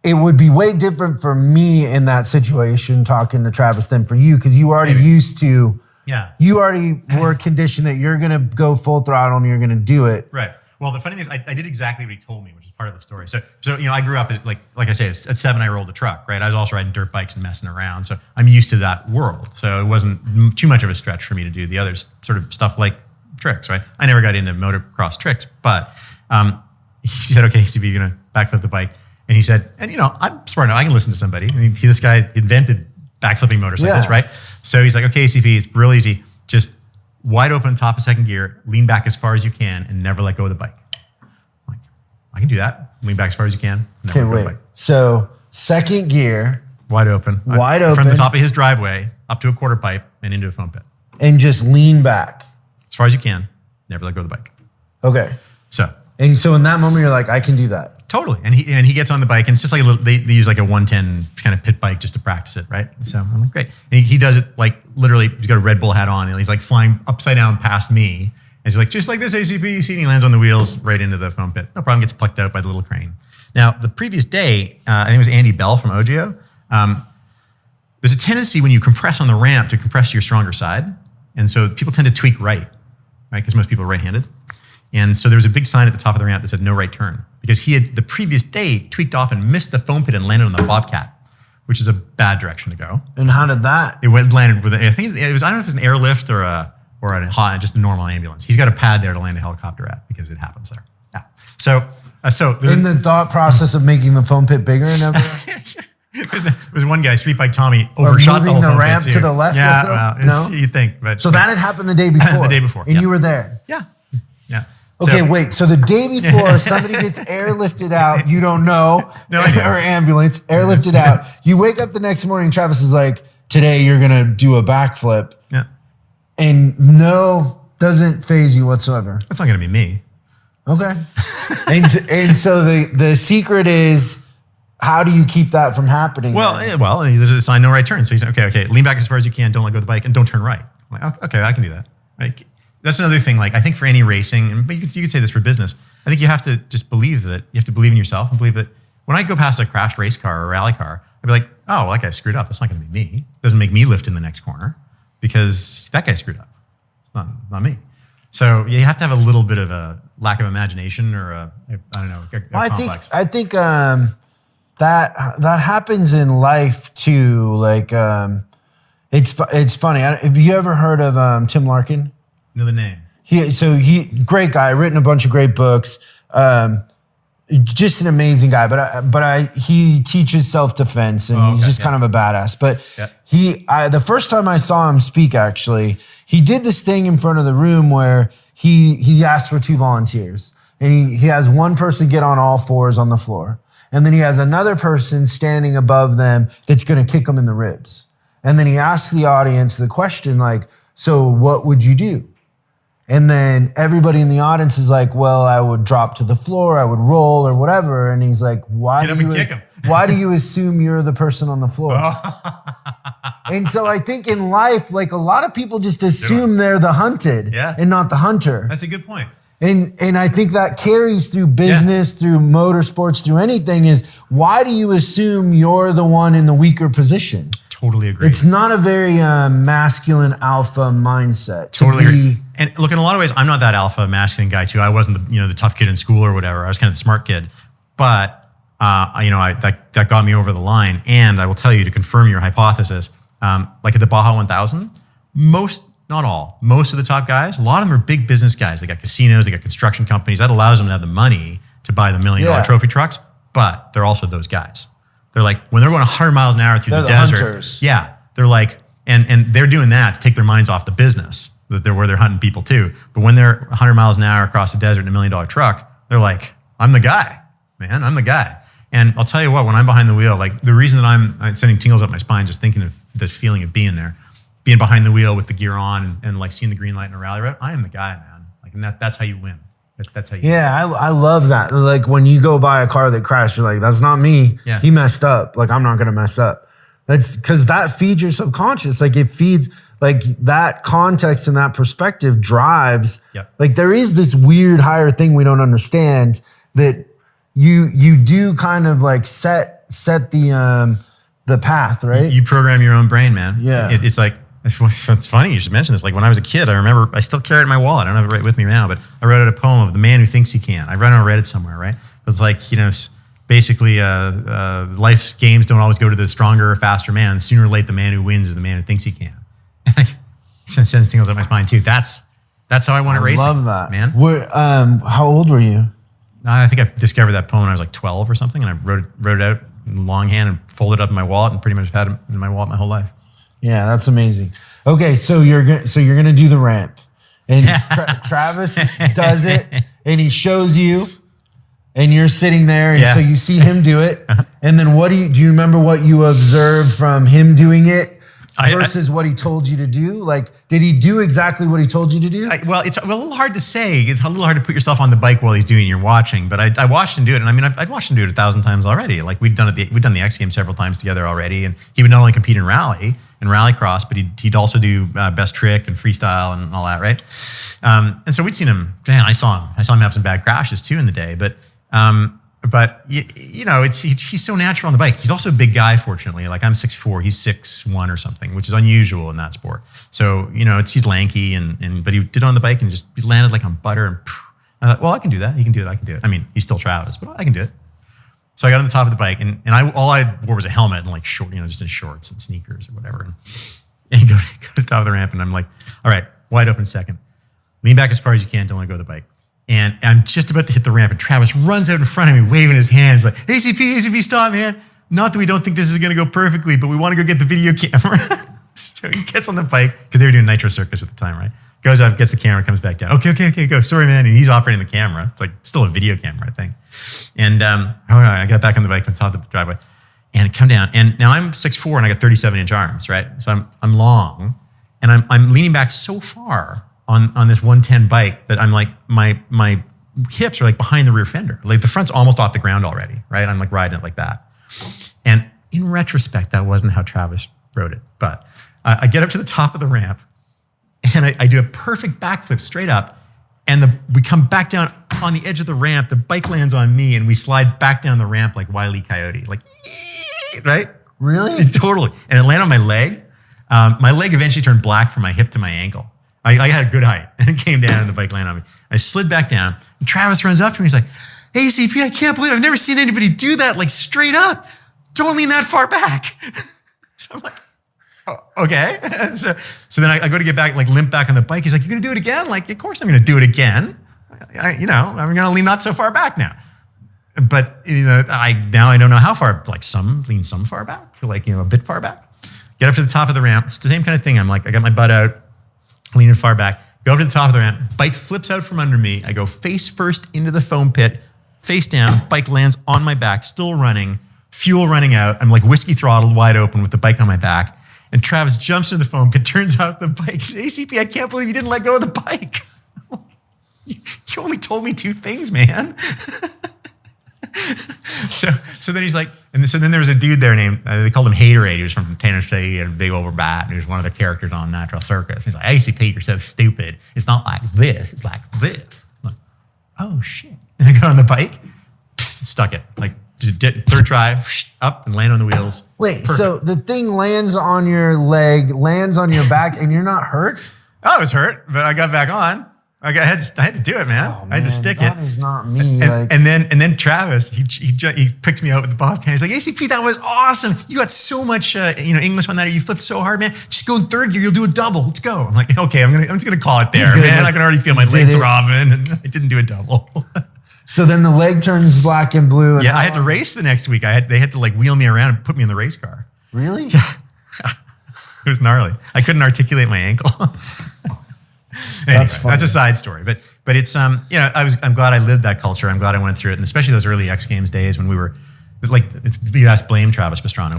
B: it would be way different for me in that situation talking to Travis than for you, because you already used to. Yeah. You already were conditioned that you're going to go full throttle and you're going to do it.
A: Right. Well, the funny thing is I did exactly what he told me, which is part of the story. So I grew up like I say, at 7, I rolled a truck, right? I was also riding dirt bikes and messing around. So I'm used to that world. So it wasn't too much of a stretch for me to do the other sort of stuff like tricks, right? I never got into motocross tricks, but he said, okay, ACP, you're going to backflip the bike. And he said, and I'm smart enough, I can listen to somebody. I mean, this guy invented backflipping motorcycles, right? So he's like, okay, ACP, it's real easy. Just wide open on top of second gear, lean back as far as you can, and never let go of the bike. I'm like, I can do that. Lean back as far as you can.
B: Okay, wait. So second gear.
A: Wide open. From the top of his driveway up to a quarter pipe and into a foam pit.
B: And just lean back.
A: As far as you can. Never let go of the bike.
B: Okay.
A: So
B: in that moment, you're like, I can do that.
A: Totally. And he gets on the bike, and it's just like they use like a 110 kind of pit bike just to practice it, right? So I'm like, great. And he does it like literally, he's got a Red Bull hat on, and he's like flying upside down past me. And he's like, just like this ACP, and he lands on the wheels right into the foam pit. No problem, gets plucked out by the little crane. Now, the previous day, I think it was Andy Bell from Ogio. There's a tendency when you compress on the ramp to compress to your stronger side. And so people tend to tweak right? Because most people are right-handed. And so there was a big sign at the top of the ramp that said no right turn, because he had the previous day tweaked off and missed the foam pit and landed on the Bobcat, which is a bad direction to go.
B: And how did that?
A: Landed with, I think it was, I don't know if it was an airlift or just a normal ambulance. He's got a pad there to land a helicopter at because it happens there. Yeah. So
B: in the thought process of making the foam pit bigger and everything?
A: There was one guy, Street Bike Tommy, overshot the whole foam
B: ramp
A: pit
B: to the left.
A: Yeah, well, you'd think, but
B: so that had happened the day before.
A: The day before,
B: and you were there.
A: Yeah.
B: Okay, wait. So the day before, somebody gets airlifted out. You don't know, or ambulance airlifted out. You wake up the next morning. Travis is like, "Today you're gonna do a backflip."
A: Yeah,
B: and doesn't phase you whatsoever.
A: That's not gonna be me.
B: Okay, and so the secret is, how do you keep that from happening?
A: Well, there's a sign, no right turn. So he's okay, lean back as far as you can. Don't let go of the bike, and don't turn right. I'm like, okay, I can do that. Like, that's another thing. Like I think for any racing, but you could say this for business. I think you have to just believe that you have to believe in yourself and believe that when I go past a crashed race car or a rally car, I'd be like, oh, well, that guy screwed up. That's not going to be me. It doesn't make me lift in the next corner because that guy screwed up. It's not me. So you have to have a little bit of a lack of imagination or a complex.
B: I think that happens in life too. Like it's funny. Have you ever heard of Tim Larkin?
A: Know the name.
B: He great guy, written a bunch of great books. Just an amazing guy. But he teaches self-defense and he's just kind of a badass. But the first time I saw him speak, actually, he did this thing in front of the room where he asked for 2 volunteers. And he has one person get on all fours on the floor. And then he has another person standing above them that's going to kick them in the ribs. And then he asks the audience the question like, so what would you do? And then everybody in the audience is like, well, I would drop to the floor, I would roll or whatever. And he's like, why do you assume you're the person on the floor? And so I think in life, like a lot of people just assume they're the hunted and not the hunter.
A: That's a good point.
B: And I think that carries through business, through motorsports, through anything is why do you assume you're the one in the weaker position?
A: Totally agree.
B: It's not a very masculine alpha mindset.
A: Totally agree. And look, in a lot of ways, I'm not that alpha masculine guy too. I wasn't the tough kid in school or whatever. I was kind of the smart kid. But that got me over the line. And I will tell you to confirm your hypothesis, like at the Baja 1000, most of the top guys, a lot of them are big business guys. They got casinos, they got construction companies. That allows them to have the money to buy the $1 million trophy trucks. But they're also those guys. They're like, when they're going 100 miles an hour through the desert. Hunters. Yeah. They're like, and they're doing that to take their minds off the business where they're hunting people too. But when they're 100 miles an hour across the desert in a $1 million truck, they're like, I'm the guy, man. I'm the guy. And I'll tell you what, when I'm behind the wheel, like the reason that I'm sending tingles up my spine, just thinking of the feeling of being there, being behind the wheel with the gear on and like seeing the green light in a rally route, I am the guy, man. Like, and that's how you win. That's how you win.
B: I love that. Like when you go buy a car that crashed, you're like, that's not me. Yeah. He messed up. Like I'm not going to mess up. That's because that feeds your subconscious. Like it feeds like that context and that perspective drives. Like there is this weird higher thing we don't understand that you do kind of like set the path, right?
A: You program your own brain, man.
B: Yeah.
A: It's like, it's funny you should mention this. Like when I was a kid, I remember, I still carry it in my wallet. I don't have it right with me now, but I wrote out a poem of The Man Who Thinks He Can. I've read it on Reddit somewhere, right? It's like, basically life's games don't always go to the stronger or faster man. Sooner or late, the man who wins is the man who thinks he can. And I sends tingles up my spine too. That's how I want to race. I
B: love that,
A: man.
B: How old were you?
A: I think I discovered that poem when I was like 12 or something, and I wrote it out in longhand and folded it up in my wallet, and pretty much had it in my wallet my whole life.
B: Yeah, that's amazing. Okay, so you're gonna do the ramp, and Travis does it, and he shows you, and you're sitting there, and so you see him do it, and then do you remember what you observed from him doing it versus what he told you to do? Like, did he do exactly what he told you to do?
A: It's a little hard to say. It's a little hard to put yourself on the bike while he's doing it and you're watching. But I watched him do it, and I mean, I'd watched him do it 1,000 times already. Like we'd done the X Games several times together already, and he would not only compete in rally and rallycross, but he'd also do best trick and freestyle and all that, right? And so we'd seen him. Man, I saw him have some bad crashes too in the day, but he's so natural on the bike. He's also a big guy, fortunately. Like I'm 6'4", he's 6'1" or something, which is unusual in that sport. So, he's lanky but he did it on the bike and he landed like on butter and I thought, well, I can do that. He can do it. I can do it. I mean, he's still Travis, but I can do it. So I got on the top of the bike and all I wore was a helmet and like short, just in shorts and sneakers or whatever. And go to the top of the ramp and I'm like, all right, wide open second. Lean back as far as you can. Don't let go of the bike. And I'm just about to hit the ramp, and Travis runs out in front of me, waving his hands like, ACP, stop, man. Not that we don't think this is going to go perfectly, but we want to go get the video camera. So he gets on the bike, because they were doing Nitro Circus at the time, right? Goes up, gets the camera, comes back down. Okay, go. Sorry, man. And he's operating the camera. It's like still a video camera, I think. And I got back on the bike on top of the driveway, and come down. And now I'm 6'4", and I got 37-inch arms, right? So I'm long, and I'm leaning back so far on this 110 bike that I'm like, my hips are like behind the rear fender. Like the front's almost off the ground already, right? I'm like riding it like that. And in retrospect, that wasn't how Travis rode it. But I get up to the top of the ramp and I do a perfect backflip straight up, and we come back down on the edge of the ramp. The bike lands on me, and we slide back down the ramp like Wile E. Coyote, like, right?
B: Really?
A: Totally. And it landed on my leg. My leg eventually turned black from my hip to my ankle. I had a good height, and it came down, and the bike landed on me. I slid back down, and Travis runs up to me. He's like, ACP, I can't believe I've never seen anybody do that, like straight up. Don't lean that far back. So I'm like, oh, okay. So then I go to get back, like limp back on the bike. He's like, you're going to do it again? Like, of course I'm going to do it again. I'm going to lean not so far back now. But now I don't know how far, like lean some far back, like, a bit far back. Get up to the top of the ramp. It's the same kind of thing. I'm like, I got my butt out, leaning far back, go up to the top of the ramp, bike flips out from under me. I go face first into the foam pit, face down, bike lands on my back, still running, fuel running out. I'm like whiskey throttled wide open with the bike on my back. And Travis jumps into the foam pit, turns out the bike. He's, ACP, I can't believe you didn't let go of the bike. You only told me 2 things, man. So then he's like, so then there was a dude there named, they called him Haterade. He was from Tennessee. He had a big over bat. He was one of the characters on Natural Circus. He's like, ACP, you're so stupid. It's not like this. It's like this. I'm like, oh, shit. And I got on the bike, stuck it. Like, just did third try, up and land on the wheels.
B: Wait,
A: Perfect.
B: so the thing lands on your leg, lands on your back, and you're not hurt?
A: I was hurt, but I got back on. I had to do it, man.
B: Oh,
A: I had to stick
B: that
A: it.
B: is not me.
A: And then Travis, he picked me out with the bobcat. He's like, ACP, that was awesome. You got so much English on that. You flipped so hard, man. Just go in third gear. You'll do a double. Let's go. I'm like, okay, I'm just gonna call it there, man. I can already feel my leg throbbing, and I didn't do a double.
B: So then the leg turns black and blue. And
A: yeah, I had to race the next week. They had to like wheel me around and put me in the race car.
B: Really?
A: Yeah. It was gnarly. I couldn't articulate my ankle. Anyway, that's a side story, but it's I'm glad I lived that culture. I'm glad I went through it, and especially those early X Games days when we were like, you asked blame Travis Pastrana.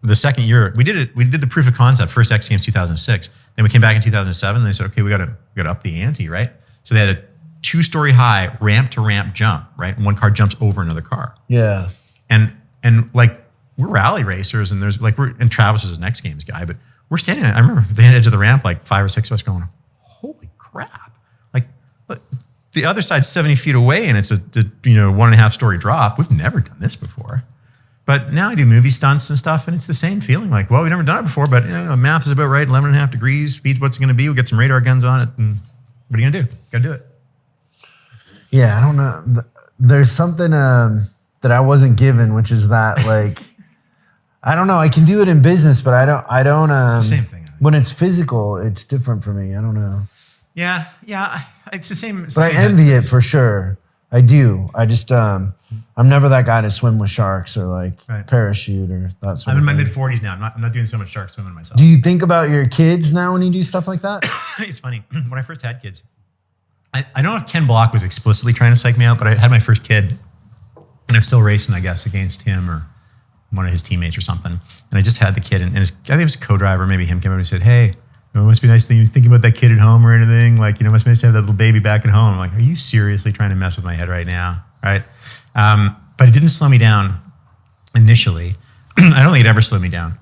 A: The second year we did the proof of concept, first X Games 2006. Then we came back in 2007. And they said, okay, we got to up the ante, right? So they had a 2-story high ramp to ramp jump, right? And one car jumps over another car.
B: Yeah,
A: and like we're rally racers, and there's like and Travis was an X Games guy, but we're standing. I remember the edge of the ramp, like 5 or 6 of us going, holy crap. Like, look, the other side's 70 feet away and it's a 1.5 story drop. We've never done this before. But now I do movie stunts and stuff, and it's the same feeling. Like, well, we've never done it before, but the math is about right. 11.5 degrees, speed's what's it going to be. We'll get some radar guns on it, and what are you going to do? Got to do it.
B: Yeah, I don't know. There's something that I wasn't given, which is that, like, I don't know. I can do it in business, but I don't.
A: It's the same thing.
B: When it's physical, it's different for me. I don't know.
A: Yeah, it's the same.
B: But I envy it for sure. I do. I just, I'm never that guy to swim with sharks or like parachute or that sort of thing.
A: I'm in my mid-40s now. I'm not doing so much shark swimming myself.
B: Do you think about your kids now when you do stuff like that?
A: It's funny. When I first had kids, I don't know if Ken Block was explicitly trying to psych me out, but I had my first kid and I'm still racing, I guess, against him or one of his teammates or something. And I just had the kid, and I think it was a co-driver, maybe him, came over and said, hey, it must be nice that you're thinking about that kid at home or anything. Like, it must be nice to have that little baby back at home. I'm like, are you seriously trying to mess with my head right now? Right? But it didn't slow me down initially. I don't think it ever slowed me down.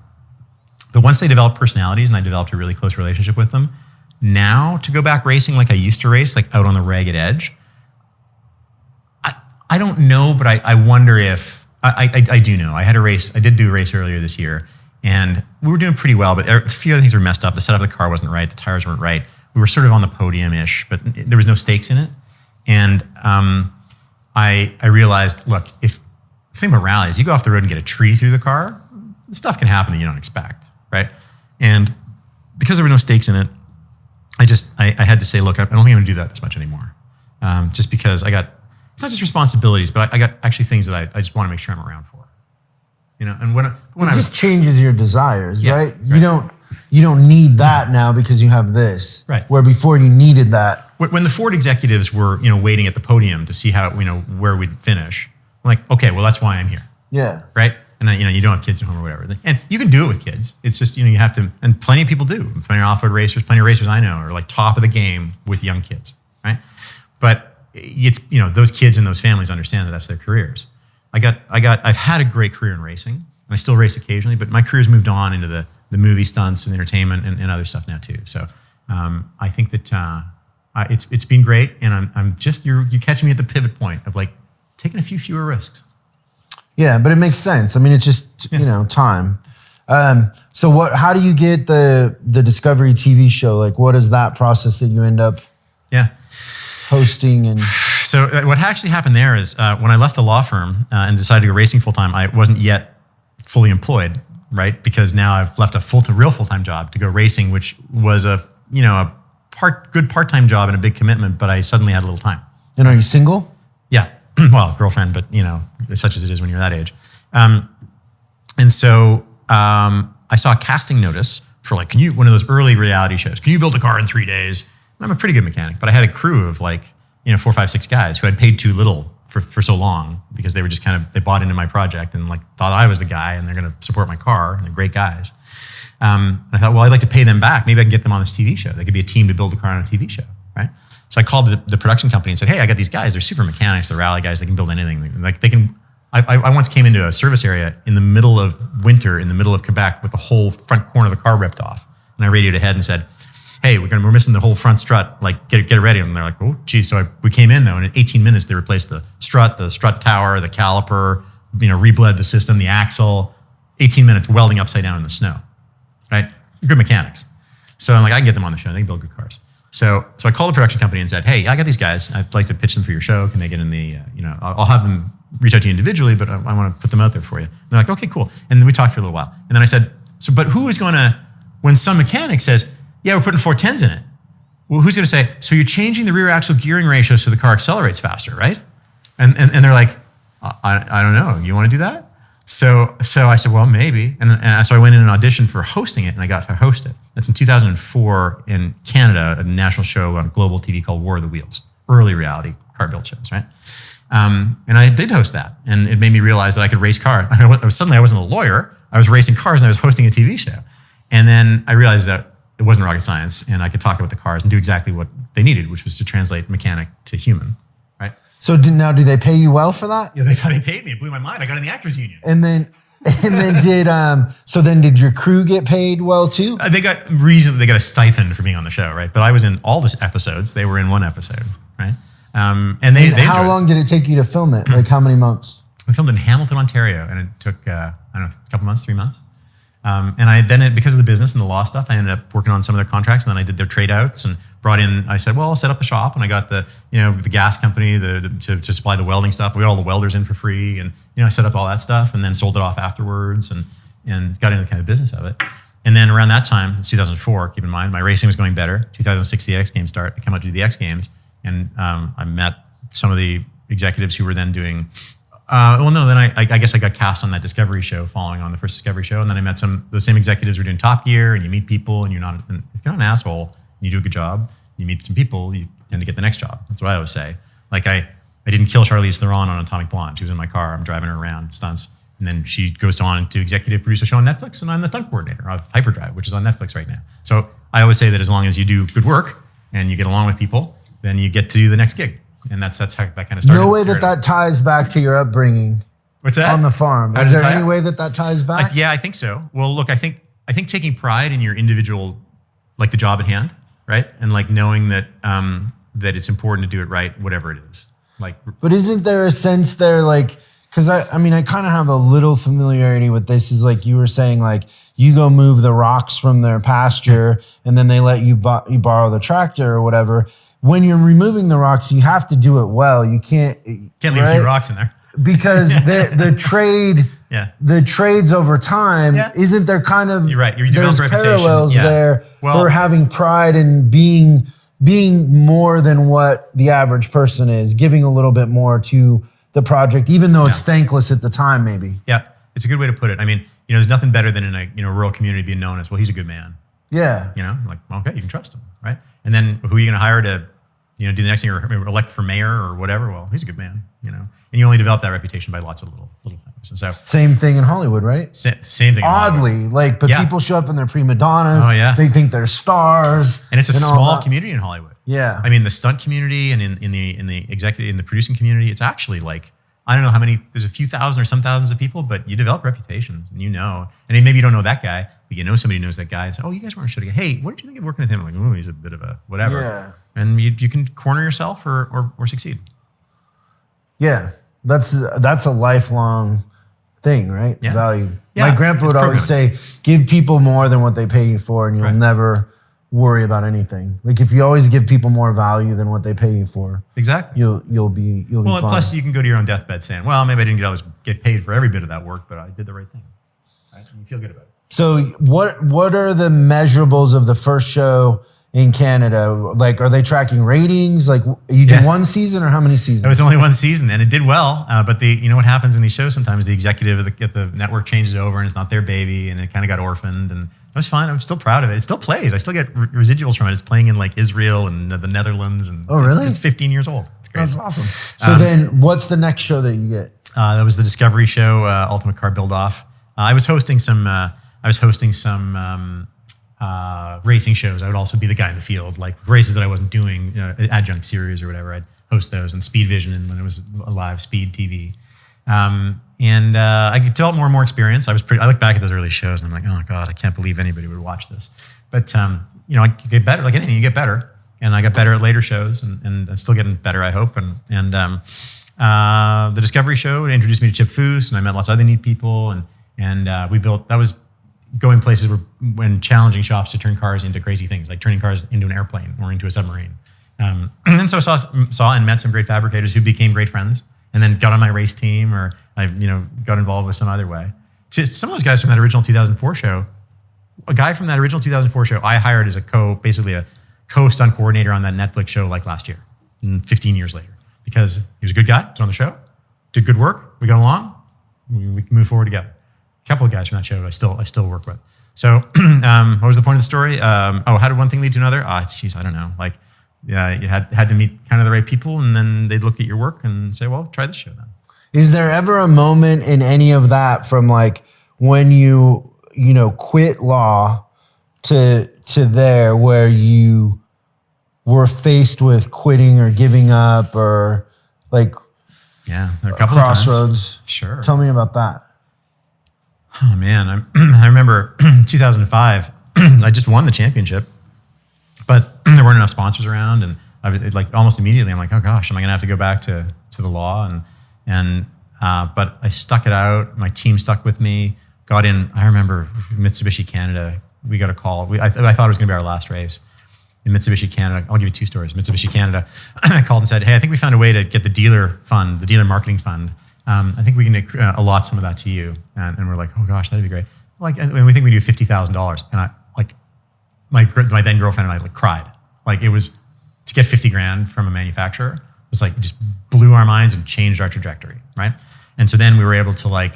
A: But once they developed personalities and I developed a really close relationship with them, now to go back racing like I used to race, like out on the ragged edge, I don't know, but I wonder if, I do know. I did do a race earlier this year, and we were doing pretty well, but a few other things were messed up. The setup of the car wasn't right. The tires weren't right. We were sort of on the podium-ish, but there was no stakes in it. And I realized, look, if the thing about rally is you go off the road and get a tree through the car, stuff can happen that you don't expect, right? And because there were no stakes in it, I had to say, look, I don't think I'm going to do that as much anymore. Just because it's not just responsibilities, but I got actually things that I just want to make sure I'm around for. And when
B: it just changes your desires, right?
A: Right?
B: You don't need that now because you have this.
A: Right.
B: Where before you needed that.
A: When the Ford executives were, waiting at the podium to see how, where we'd finish, I'm like, okay, well, that's why I'm here.
B: Yeah.
A: Right? And then, you don't have kids at home or whatever. And you can do it with kids. It's just, you have to, and plenty of people do. Plenty of off-road racers, plenty of racers I know are like top of the game with young kids, right? But it's, those kids and those families understand that that's their careers. I've had a great career in racing, and I still race occasionally, but my career's moved on into the movie stunts and entertainment and other stuff now too. So I think that it's been great, and I'm just you catching me at the pivot point of like taking a few fewer risks.
B: Yeah, but it makes sense. I mean, it's just time. So how do you get the Discovery TV show? Like, what is that process that you end up hosting? And
A: so what actually happened there is when I left the law firm and decided to go racing full time, I wasn't yet fully employed, right? Because now I've left a real full-time job to go racing, which was a good part-time job and a big commitment, but I suddenly had a little time.
B: And are you single?
A: Yeah, well, girlfriend, but such as it is when you're that age. And so I saw a casting notice for like, one of those early reality shows, can you build a car in 3 days? And I'm a pretty good mechanic, but I had a crew of like, 4, 5, 6 guys who had paid too little for so long because they were just they bought into my project and like thought I was the guy and they're going to support my car and they're great guys. And I thought, well, I'd like to pay them back. Maybe I can get them on this TV show. They could be a team to build a car on a TV show, right? So I called the production company and said, hey, I got these guys. They're super mechanics. They're rally guys. They can build anything. Like they can. I once came into a service area in the middle of winter, in the middle of Quebec, with the whole front corner of the car ripped off. And I radioed ahead and said, hey, we're missing the whole front strut. Like, get it ready. And they're like, oh, geez. So we came in though, and in 18 minutes they replaced the strut tower, the caliper, rebled the system, the axle. 18 minutes welding upside down in the snow, right? Good mechanics. So I'm like, I can get them on the show. They can build good cars. So I called the production company and said, hey, I got these guys. I'd like to pitch them for your show. Can they get in the, I'll have them reach out to you individually, but I want to put them out there for you. And they're like, okay, cool. And then we talked for a little while. And then I said, but who is going to, when some mechanic says, yeah, we're putting 410s in it. Well, who's going to say, so you're changing the rear axle gearing ratio so the car accelerates faster, right? And they're like, I don't know. You want to do that? So I said, well, maybe. And so I went in and auditioned for hosting it, and I got to host it. That's in 2004 in Canada, a national show on global TV called War of the Wheels, early reality car build shows, right? And I did host that, and it made me realize that I could race cars. Suddenly I wasn't a lawyer. I was racing cars, and I was hosting a TV show. And then I realized that it wasn't rocket science, and I could talk about the cars and do exactly what they needed, which was to translate mechanic to human, right?
B: So now, do they pay you well for that?
A: Yeah, they paid me. It blew my mind. I got in the actors union.
B: And then did your crew get paid well too?
A: They got a stipend for being on the show, right? But I was in all the episodes. They were in one episode, right? And how
B: long did it take you to film it? Like how many months?
A: We filmed in Hamilton, Ontario, and it took a couple months, 3 months. And because of the business and the law stuff, I ended up working on some of their contracts, and then I did their trade outs and brought in. I said, well, I'll set up the shop, and I got the gas company to supply the welding stuff. We got all the welders in for free, and I set up all that stuff, and then sold it off afterwards, and got into the kind of business of it. And then around that time, it's 2004. Keep in mind, my racing was going better. 2006, the X Games start. I come out to do the X Games, and I met some of the executives who were then doing. Then I guess I got cast on that Discovery show following on the first Discovery show. And then I met the same executives who were doing Top Gear, and you meet people, and if you're not an asshole and you do a good job, you meet some people, you tend to get the next job. That's what I always say. Like I didn't kill Charlize Theron on Atomic Blonde. She was in my car. I'm driving her around, stunts. And then she goes on to executive produce a show on Netflix, and I'm the stunt coordinator of Hyperdrive, which is on Netflix right now. So I always say that as long as you do good work and you get along with people, then you get to do the next gig. And that's how that kind of started.
B: No way that ties back to your upbringing.
A: What's that?
B: On the farm. Is there any way that ties back?
A: Yeah, I think so. Well, look, I think taking pride in your individual, like the job at hand, right? And like knowing that that it's important to do it right, whatever it is.
B: But isn't there a sense there, like, because I kind of have a little familiarity with this, is like you were saying, like you go move the rocks from their pasture and then they let you borrow the tractor or whatever. When you're removing the rocks, you have to do it well. You can't leave
A: a few rocks in there.
B: Because the trades over time, isn't there kind of,
A: you're right.
B: There's parallels there for having pride and being more than what the average person is, giving a little bit more to the project, even though it's thankless at the time, maybe.
A: Yeah, it's a good way to put it. I mean, there's nothing better than in a rural community being known as, well, he's a good man.
B: Yeah.
A: Like, okay, you can trust him, right? And then who are you going to hire to, do the next thing, or elect for mayor or whatever? Well, he's a good man, And you only develop that reputation by lots of little things. And so
B: same thing in Hollywood, right?
A: Same thing.
B: Oddly, people show up in their prima donnas.
A: Oh yeah.
B: They think they're stars.
A: And it's a small community in Hollywood.
B: Yeah.
A: I mean, the stunt community and in the producing community, it's actually like I don't know how many, there's a few thousand or some thousands of people, but you develop reputations and and maybe you don't know that guy, but you know somebody who knows that guy and say, oh, you guys weren't shooting. Hey, what did you think of working with him? I'm like, oh, he's a bit of a whatever.
B: Yeah.
A: And you can corner yourself or succeed.
B: Yeah. That's a lifelong thing, right?
A: Yeah.
B: Value.
A: Yeah,
B: My grandpa would always say, give people more than what they pay you for, and you'll never worry about anything. Like if you always give people more value than what they pay you for,
A: exactly,
B: you'll be fine.
A: Plus you can go to your own deathbed saying, well, maybe I didn't always get paid for every bit of that work, but I did the right thing. Right? And you feel good about it.
B: So what are the measurables of the first show in Canada? Like, are they tracking ratings? Like, you did one season or how many seasons?
A: It was only one season, and it did well. But you know what happens in these shows? Sometimes the executive at the network changes over, and it's not their baby, and it kind of got orphaned. And it was fine. I'm still proud of it. It still plays. I still get residuals from it. It's playing in like Israel and the Netherlands, and
B: really?
A: It's 15 years old. It's crazy.
B: That's awesome. So then, what's the next show that you get?
A: That was the Discovery show, Ultimate Car Build Off. I was hosting some. Racing shows. I would also be the guy in the field, like races that I wasn't doing, adjunct series or whatever. I'd host those and Speed Vision, and when it was a live Speed TV. I developed more and more experience. I look back at those early shows and I'm like, oh God, I can't believe anybody would watch this. But I get better. Like anything, you get better, and I got better at later shows, and I'm still getting better, I hope. And the Discovery show introduced me to Chip Foose, and I met lots of other neat people, and we built. That was going places when challenging shops to turn cars into crazy things, like turning cars into an airplane or into a submarine. And then so I saw and met some great fabricators who became great friends, and then got on my race team, or I got involved with some other way. So some of those guys from that original 2004 show, a guy from that original 2004 show, I hired as basically a co-stunt coordinator on that Netflix show like last year, 15 years later, because he was a good guy, was on the show, did good work, we got along, we can move forward together. A couple of guys from that show I still work with. So what was the point of the story? How did one thing lead to another? I don't know. Like, yeah, you had to meet kind of the right people, and then they'd look at your work and say, well, try this show then.
B: Is there ever a moment in any of that from like when you quit law to there where you were faced with quitting or giving up, or like
A: there are a couple
B: crossroads?
A: of times. Sure.
B: Tell me about that.
A: Oh man, I remember 2005. I just won the championship, but there weren't enough sponsors around, and almost immediately I'm like, oh gosh, am I going to have to go back to the law? But I stuck it out. My team stuck with me. Got in. I remember Mitsubishi Canada. We got a call. I thought it was going to be our last race in Mitsubishi Canada. I'll give you two stories. Mitsubishi Canada called and said, hey, I think we found a way to get the dealer marketing fund. I think we can allot some of that to you. And we're like, oh gosh, that'd be great. And we think we do $50,000. And my then girlfriend and I cried. Like, it was to get 50 grand from a manufacturer. It was like, it just blew our minds and changed our trajectory, right? And so then we were able to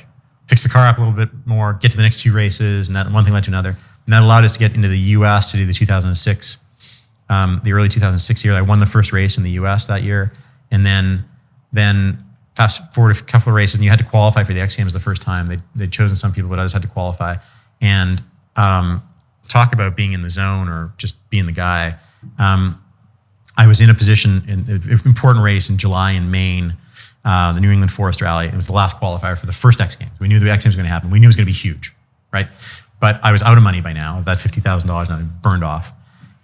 A: fix the car up a little bit more, get to the next two races, and that one thing led to another. And that allowed us to get into the US to do the 2006, the early 2006 year. I won the first race in the US that year. And then fast forward a couple of races, and you had to qualify for the X Games the first time. They'd chosen some people, but others had to qualify. And talk about being in the zone or just being the guy. I was in a position in an important race in July in Maine, the New England Forest Rally. It was the last qualifier for the first X Games. We knew the X Games was going to happen. We knew it was going to be huge, right? But I was out of money by now. That $50,000 now burned off,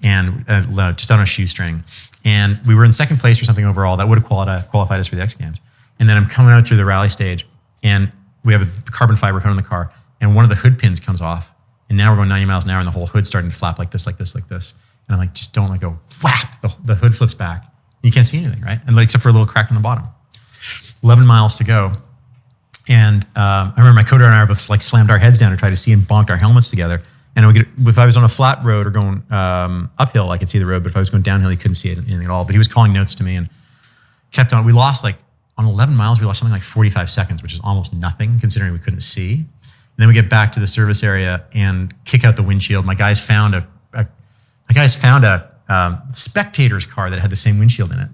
A: and just on a shoestring. And we were in second place or something overall. That would have qualified us for the X Games. And then I'm coming out through the rally stage, and we have a carbon fiber hood on the car, and one of the hood pins comes off, and now we're going 90 miles an hour, and the whole hood's starting to flap like this, like this, like this. And I'm like, just don't let go. Whap! The hood flips back. You can't see anything, right? And except for a little crack on the bottom. 11 miles to go. And I remember my co-driver and I both slammed our heads down to try to see and bonked our helmets together. And if I was on a flat road or going uphill, I could see the road. But if I was going downhill, he couldn't see anything at all. But he was calling notes to me and kept on. We lost on 11 miles, we lost something like 45 seconds, which is almost nothing considering we couldn't see. And then we get back to the service area and kick out the windshield. My guys found a spectator's car that had the same windshield in it,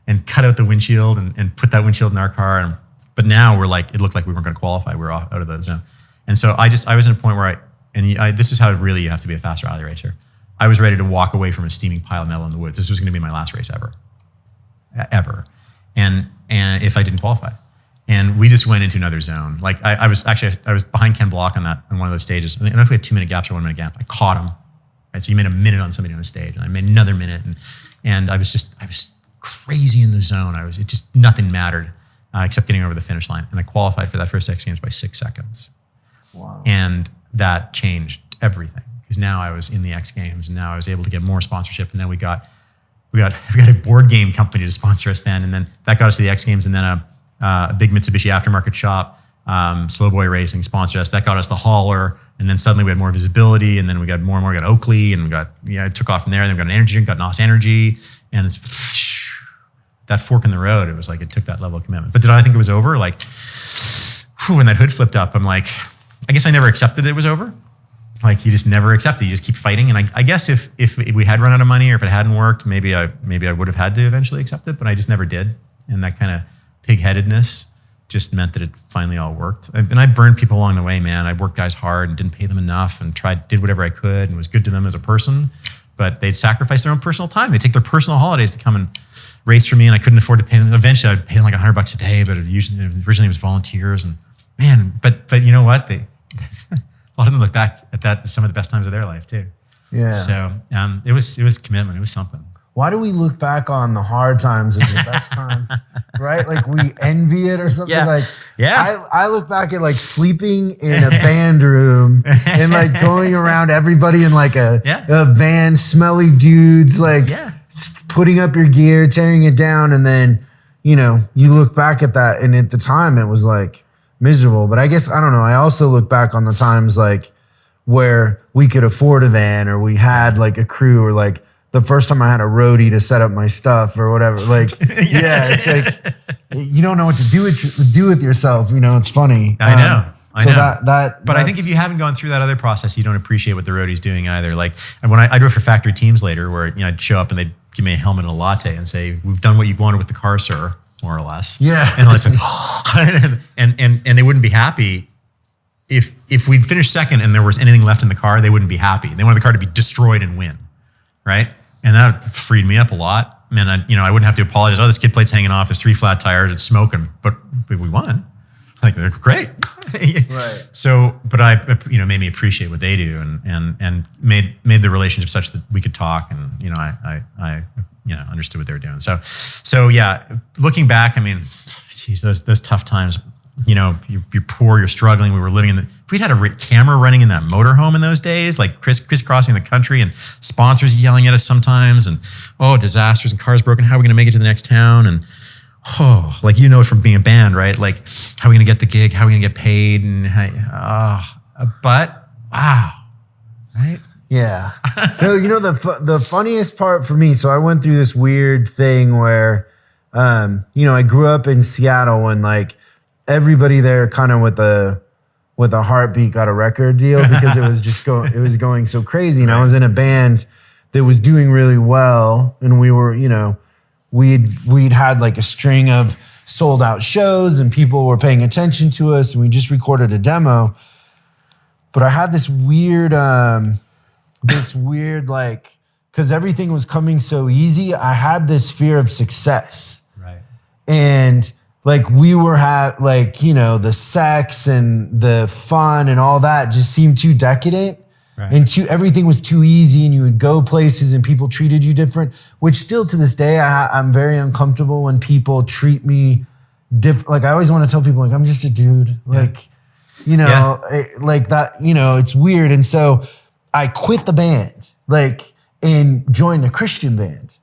A: and cut out the windshield and put that windshield in our car. But now it looked like we weren't going to qualify. We were out of the zone. And so I was in a point where this is how really you have to be a fast rally racer. I was ready to walk away from a steaming pile of metal in the woods. This was going to be my last race ever. And if I didn't qualify. And we just went into another zone. Like I was behind Ken Block on one of those stages. I don't know if we had 2-minute gaps or 1-minute gap. I caught him. Right, so you made a minute on somebody on a stage, and I made another minute, and I was crazy in the zone. It just nothing mattered except getting over the finish line. And I qualified for that first X Games by 6 seconds.
B: Wow!
A: And that changed everything because now I was in the X Games, and now I was able to get more sponsorship. And then we got a board game company to sponsor us then, and then that got us to the X Games, and then a big Mitsubishi aftermarket shop. Slow Boy Racing sponsored us. That got us the hauler, and then suddenly we had more visibility, and then we got more and more. We got Oakley, and it took off from there. And then we got an energy drink, got NOS Energy, and it's that fork in the road. It was like it took that level of commitment. But did I think it was over? Like, when that hood flipped up, I'm like, I guess I never accepted it was over. Like you just never accept it. You just keep fighting. And I guess if we had run out of money or if it hadn't worked, maybe I would have had to eventually accept it, but I just never did. And that kind of pig-headedness just meant that it finally all worked. And I burned people along the way, man. I worked guys hard and didn't pay them enough and did whatever I could and was good to them as a person. But they'd sacrifice their own personal time. They'd take their personal holidays to come and race for me, and I couldn't afford to pay them. Eventually, I'd pay them like $100 a day, but originally it was volunteers. And man, but you know what? A lot of them look back at that as some of the best times of their life too.
B: Yeah.
A: So it was commitment. It was something.
B: Why do we look back on the hard times as the best times, right? Like we envy it or something. I look back at like sleeping in a band room and like going around everybody in like a van, smelly dudes, like putting up your gear, tearing it down. And then, you look back at that, and at the time it was like miserable. But I guess, I don't know. I also look back on the times like where we could afford a van, or we had like a crew, or like the first time I had a roadie to set up my stuff or whatever. Like, it's like, you don't know what to do with yourself. It's funny.
A: I know. But I think if you haven't gone through that other process, you don't appreciate what the roadie's doing either. Like, and when I drove for factory teams later, where I'd show up and they'd give me a helmet and a latte and say, "We've done what you wanted with the car, sir," more or less.
B: Yeah.
A: And I was like, and they wouldn't be happy if we'd finished second and there was anything left in the car. They wouldn't be happy. They wanted the car to be destroyed and win, right? And that freed me up a lot. Man, I wouldn't have to apologize. Oh, this skid plate's hanging off. There's 3 flat tires. It's smoking, but we won. Like, they're great.
B: Right.
A: So, but made me appreciate what they do, and made the relationship such that we could talk, and I understood what they were doing. So yeah, looking back, I mean, geez, those tough times. You're poor, you're struggling. We were living if we'd had a camera running in that motorhome in those days, like crisscrossing the country, and sponsors yelling at us sometimes, and disasters and cars broken. How are we going to make it to the next town? And from being a band, right? Like, how are we going to get the gig? How are we going to get paid? And but wow, right?
B: Yeah. No, the funniest part for me. So I went through this weird thing where, I grew up in Seattle, and like everybody there kind of with a heartbeat got a record deal because it was just going so crazy. And I was in a band that was doing really well, and we were, we'd had like a string of sold out shows, and people were paying attention to us, and we just recorded a demo. But I had this weird like, because everything was coming so easy, I had this fear of success.
A: Right.
B: And like we were the sex and the fun and all that just seemed too decadent. Right. And everything was too easy, and you would go places and people treated you different, which still to this day, I'm very uncomfortable when people treat me different. Like I always want to tell people, like, I'm just a dude. Like, like that, it's weird. And so I quit the band, like, and joined a Christian band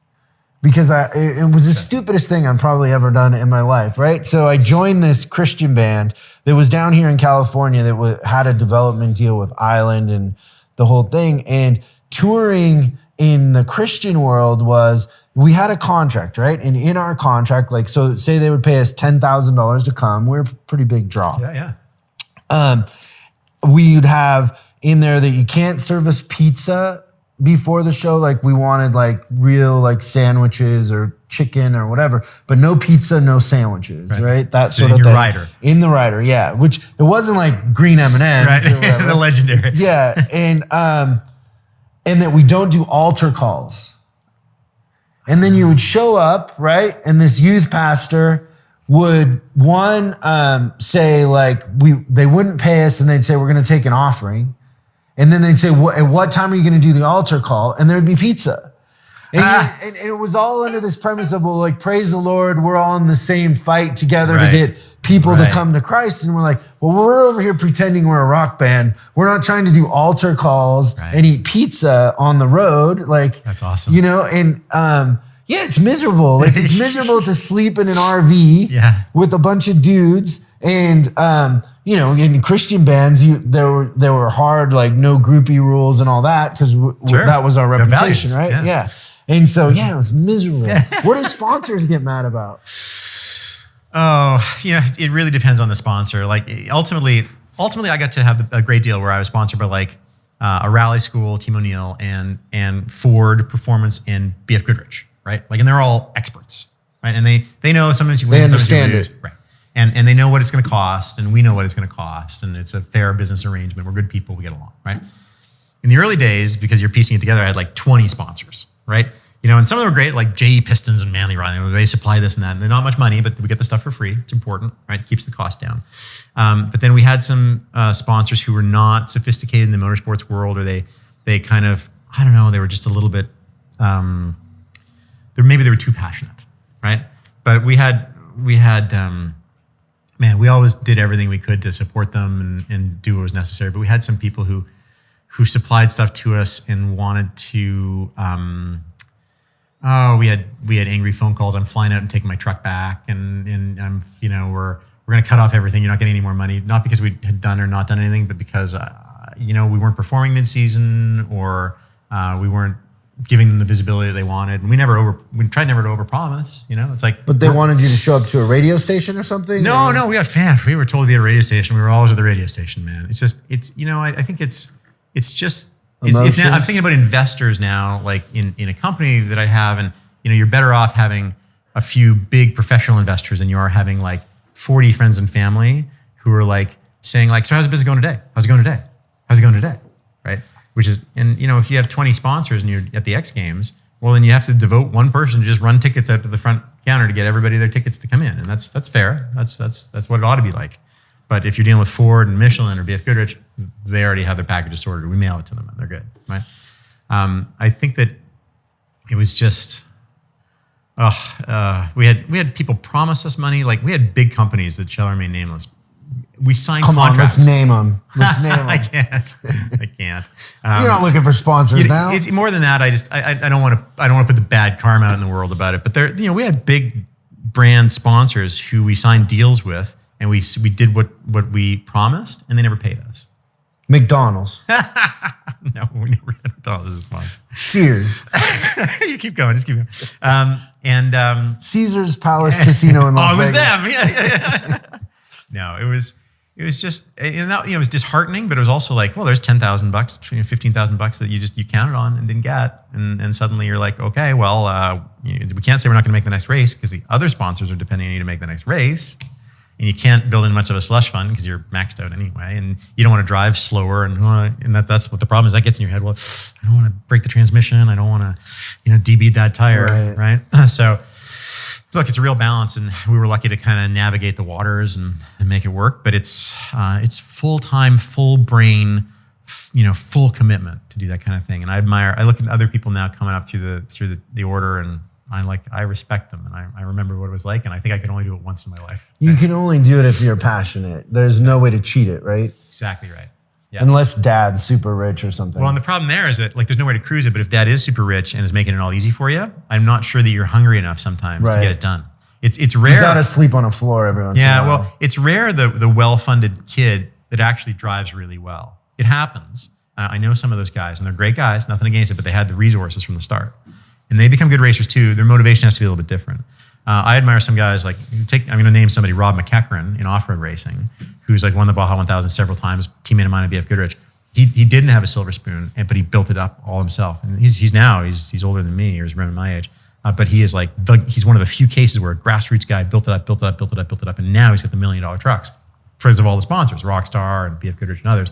B: because it was the stupidest thing I've probably ever done in my life, right? So I joined this Christian band that was down here in California that had a development deal with Island and the whole thing. And touring in the Christian world we had a contract, right? And in our contract, like, so say they would pay us $10,000 to come. We're a pretty big draw.
A: Yeah.
B: We'd have in there that you can't serve us pizza before the show. Like we wanted like real like sandwiches or chicken or whatever, but no pizza, no sandwiches, right? That
A: so
B: sort of
A: in
B: thing.
A: Rider.
B: In the Rider, yeah. Which it wasn't like green M&Ms
A: right.
B: or whatever.
A: The legendary.
B: Yeah, and that we don't do altar calls. And then you would show up, right? And this youth pastor would one say like they wouldn't pay us, and they'd say we're going to take an offering, and then they'd say at what time are you going to do the altar call, and there'd be pizza. And it was all under this premise of, well, like, praise the Lord, we're all in the same fight together to get people to come to Christ. And we're like, well, we're over here pretending we're a rock band. We're not trying to do altar calls and eat pizza on the road. Like,
A: that's awesome.
B: You know, and yeah, it's miserable. Like, it's miserable to sleep in an RV with a bunch of dudes. And, you know, in Christian bands, there were hard, like, no groupie rules and all that, because that was our reputation, right? Yeah. And so, yeah, it was miserable. What do sponsors get mad about?
A: Oh, you know, it really depends on the sponsor. Like, ultimately, I got to have a great deal where I was sponsored by, like, a rally school, Team O'Neill, and Ford Performance and BF Goodrich, right? Like, and they're all experts, right? And they know sometimes you win, sometimes you lose, right? And they know what it's going to cost, and we know what it's going to cost, and it's a fair business arrangement. We're good people, we get along, right? In the early days, because you're piecing it together, I had like 20 sponsors, right? You know, and some of them were great, like JE Pistons and Manly Riding. They supply this and that. And they're not much money, but we get the stuff for free. It's important, right? It keeps the cost down. But then we had some sponsors who were not sophisticated in the motorsports world, or they kind of, I don't know, they were just a little bit, maybe they were too passionate, right? But we had man, we always did everything we could to support them and do what was necessary. But we had some people who supplied stuff to us and wanted to, we had angry phone calls. I'm flying out and taking my truck back, and I'm, you know, we're going to cut off everything. You're not getting any more money, not because we had done or not done anything, but because, you know, we weren't performing mid-season, or we weren't giving them the visibility that they wanted. And we tried never to overpromise, you know, it's like.
B: But they wanted you to show up to a radio station or something?
A: No, we got fans. We were told to be at a radio station. We were always at the radio station, man. It's just, you know, I think it's just, it's now, I'm thinking about investors now, like in a company that I have, and, you know, you're better off having a few big professional investors than you are having like 40 friends and family who are like saying like, so how's the business going today? How's it going today? How's it going today? Right? Which is, and you know, if you have 20 sponsors and you're at the X Games, well, then you have to devote one person to just run tickets out to the front counter to get everybody their tickets to come in. And that's fair. That's what it ought to be like. But if you're dealing with Ford and Michelin or BF Goodrich, they already have their packages sorted. We mail it to them and they're good, right? I think that it was just, we had people promise us money. Like, we had big companies that shall remain nameless. We signed contracts.
B: Let's name them.
A: I can't.
B: You're not looking for sponsors now.
A: It's more than that. I don't want to put the bad karma out in the world about it. But there, you know, we had big brand sponsors who we signed deals with, and we did what we promised, and they never paid us.
B: McDonald's.
A: No, we never had McDonald's as a sponsor.
B: Sears.
A: You keep going. Just keep going.
B: Caesar's Palace Casino in Las Vegas.
A: Oh, it was them. Yeah. No, it was just, you know, it was disheartening, but it was also like, well, there's $10,000, $15,000 that you counted on and didn't get, and suddenly you're like, okay, well, we can't say we're not going to make the next race because the other sponsors are depending on you to make the next race, and you can't build in much of a slush fund because you're maxed out anyway, and you don't want to drive slower, and that's what the problem is. That gets in your head. Well, I don't want to break the transmission. I don't want to, you know, debead that tire, right? So. Look, it's a real balance, and we were lucky to kind of navigate the waters and make it work. But it's full-time, full brain, you know, full commitment to do that kind of thing. And I look at other people now coming up through the order, and I respect them, and I remember what it was like, and I think I could only do it once in my life.
B: You can only do it if you're passionate. There's no way to cheat it, right?
A: Exactly right. Yeah.
B: Unless dad's super rich or something.
A: Well, and the problem there is that, like, there's no way to cruise it, but if dad is super rich and is making it all easy for you, I'm not sure that you're hungry enough sometimes to get it done. It's rare.
B: You gotta sleep on a floor every once in a while.
A: Yeah, well, it's rare the well-funded kid that actually drives really well. It happens. I know some of those guys, and they're great guys, nothing against it, but they had the resources from the start. And they become good racers too. Their motivation has to be a little bit different. I admire some guys like, I'm going to name somebody, Rob McEachran in off-road racing, who's like won the Baja 1000 several times, teammate of mine at BF Goodrich. He didn't have a silver spoon, but he built it up all himself. And he's older than me, or he's around my age. But he is like, he's one of the few cases where a grassroots guy built it up, and now he's got the $1 million trucks because of all the sponsors, Rockstar and BF Goodrich and others.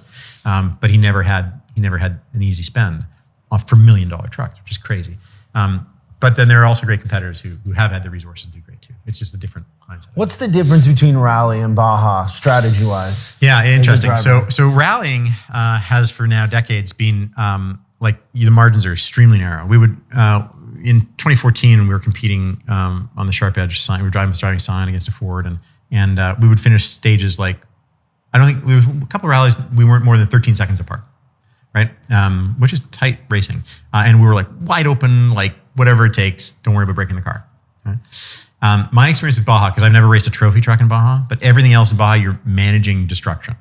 A: But he never had an easy spend for $1 million trucks, which is crazy. But But then there are also great competitors who have had the resources to do great too. It's just a different mindset.
B: What's the difference between rally and Baja strategy-wise?
A: Yeah, interesting. So rallying has for now decades been the margins are extremely narrow. We would in 2014 we were competing on the Sharp Edge sign. We were driving sign against a Ford, and we would finish stages like I don't think there was a couple of rallies we weren't more than 13 seconds apart, right? Which is tight racing, and we were like wide open, like whatever it takes. Don't worry about breaking the car. Right? My experience with Baja, because I've never raced a trophy truck in Baja, but everything else in Baja, you're managing destruction.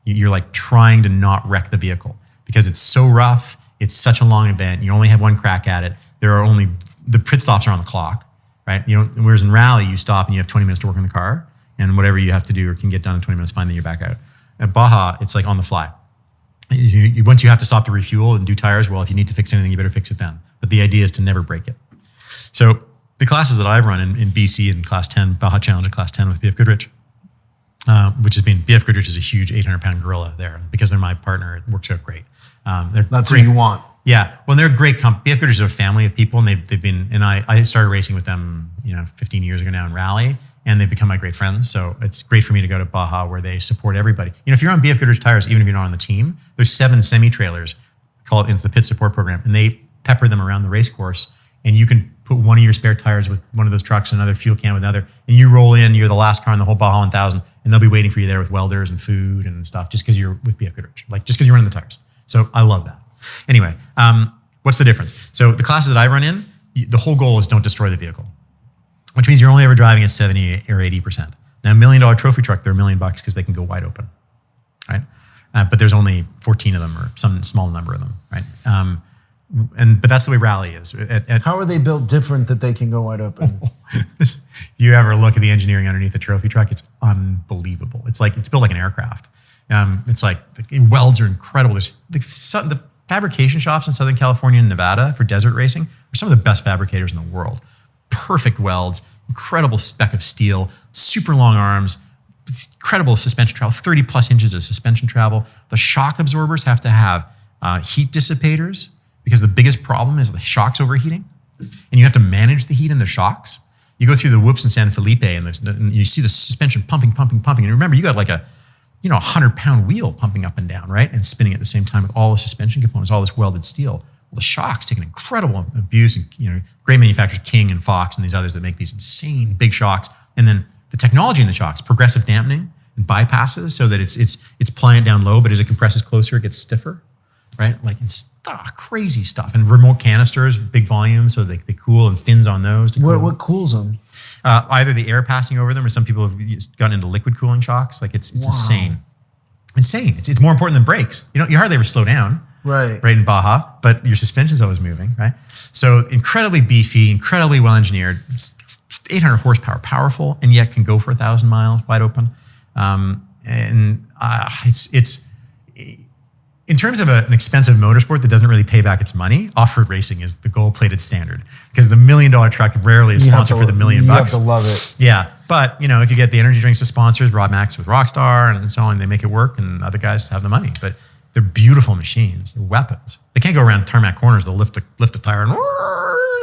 A: You're like trying to not wreck the vehicle because it's so rough. It's such a long event. You only have one crack at it. The pit stops are on the clock, right? Whereas in rally, you stop and you have 20 minutes to work on the car, and whatever you have to do or can get done in 20 minutes, fine, then you're back out. At Baja, it's like on the fly. Once you have to stop to refuel and do tires, well, if you need to fix anything, you better fix it then. But the idea is to never break it. So the classes that I've run in BC in Class 10, Baja Challenge in Class 10 with BF Goodrich, BF Goodrich is a huge 800-pound gorilla there. Because they're my partner, it works out great.
B: That's what you want.
A: Yeah, well, they're a great company. BF Goodrich is a family of people, and they've been. And I started racing with them, 15 years ago now in rally, and they've become my great friends. So it's great for me to go to Baja where they support everybody. If you're on BF Goodrich tires, even if you're not on the team, there's 7 semi-trailers called into the pit support program, and they pepper them around the race course, and you can put one of your spare tires with one of those trucks, another fuel can with another, and you roll in. You're the last car in the whole Baja 1000, and they'll be waiting for you there with welders and food and stuff, just because you're with BF Goodrich, just because you're running the tires. So I love that. Anyway, what's the difference? So the classes that I run in, the whole goal is don't destroy the vehicle, which means you're only ever driving at 70 or 80%. Now, $1 million trophy truck, they're $1 million because they can go wide open, right? But there's only 14 of them or some small number of them, right? But that's the way rally is.
B: How are they built different that they can go wide open?
A: If you ever look at the engineering underneath the trophy truck, it's unbelievable. It's built like an aircraft. It's like the welds are incredible. There's the fabrication shops in Southern California and Nevada for desert racing are some of the best fabricators in the world. Perfect welds, incredible spec of steel, super long arms, incredible suspension travel, 30 plus inches of suspension travel. The shock absorbers have to have heat dissipators because the biggest problem is the shocks overheating, and you have to manage the heat in the shocks. You go through the whoops in San Felipe and you see the suspension pumping. And remember, you got like a 100-pound wheel pumping up and down, right? And spinning at the same time with all the suspension components, all this welded steel. Well, the shocks take an incredible abuse, and great manufacturers, King and Fox and these others that make these insane big shocks. And then the technology in the shocks, progressive dampening and bypasses so that it's pliant down low, but as it compresses closer, it gets stiffer, right? Like it's crazy stuff. And remote canisters, big volume, so they cool, and fins on those.
B: What cools them?
A: Either the air passing over them, or some people have gotten into liquid cooling shocks. Like it's insane. It's more important than brakes. You hardly ever slow down, right in Baja, but your suspension's always moving, right? So incredibly beefy, incredibly well engineered, 800 horsepower, powerful, and yet can go for 1,000 miles wide open. It's in terms of an expensive motorsport that doesn't really pay back its money, off-road racing is the gold-plated standard, because the $1 million truck rarely is sponsored for the $1 million.
B: You have to love it.
A: Yeah, but if you get the energy drinks as sponsors, Rob Max with Rockstar and so on, they make it work, and other guys have the money. But they're beautiful machines. They're weapons. They can't go around tarmac corners. They'll lift a tire and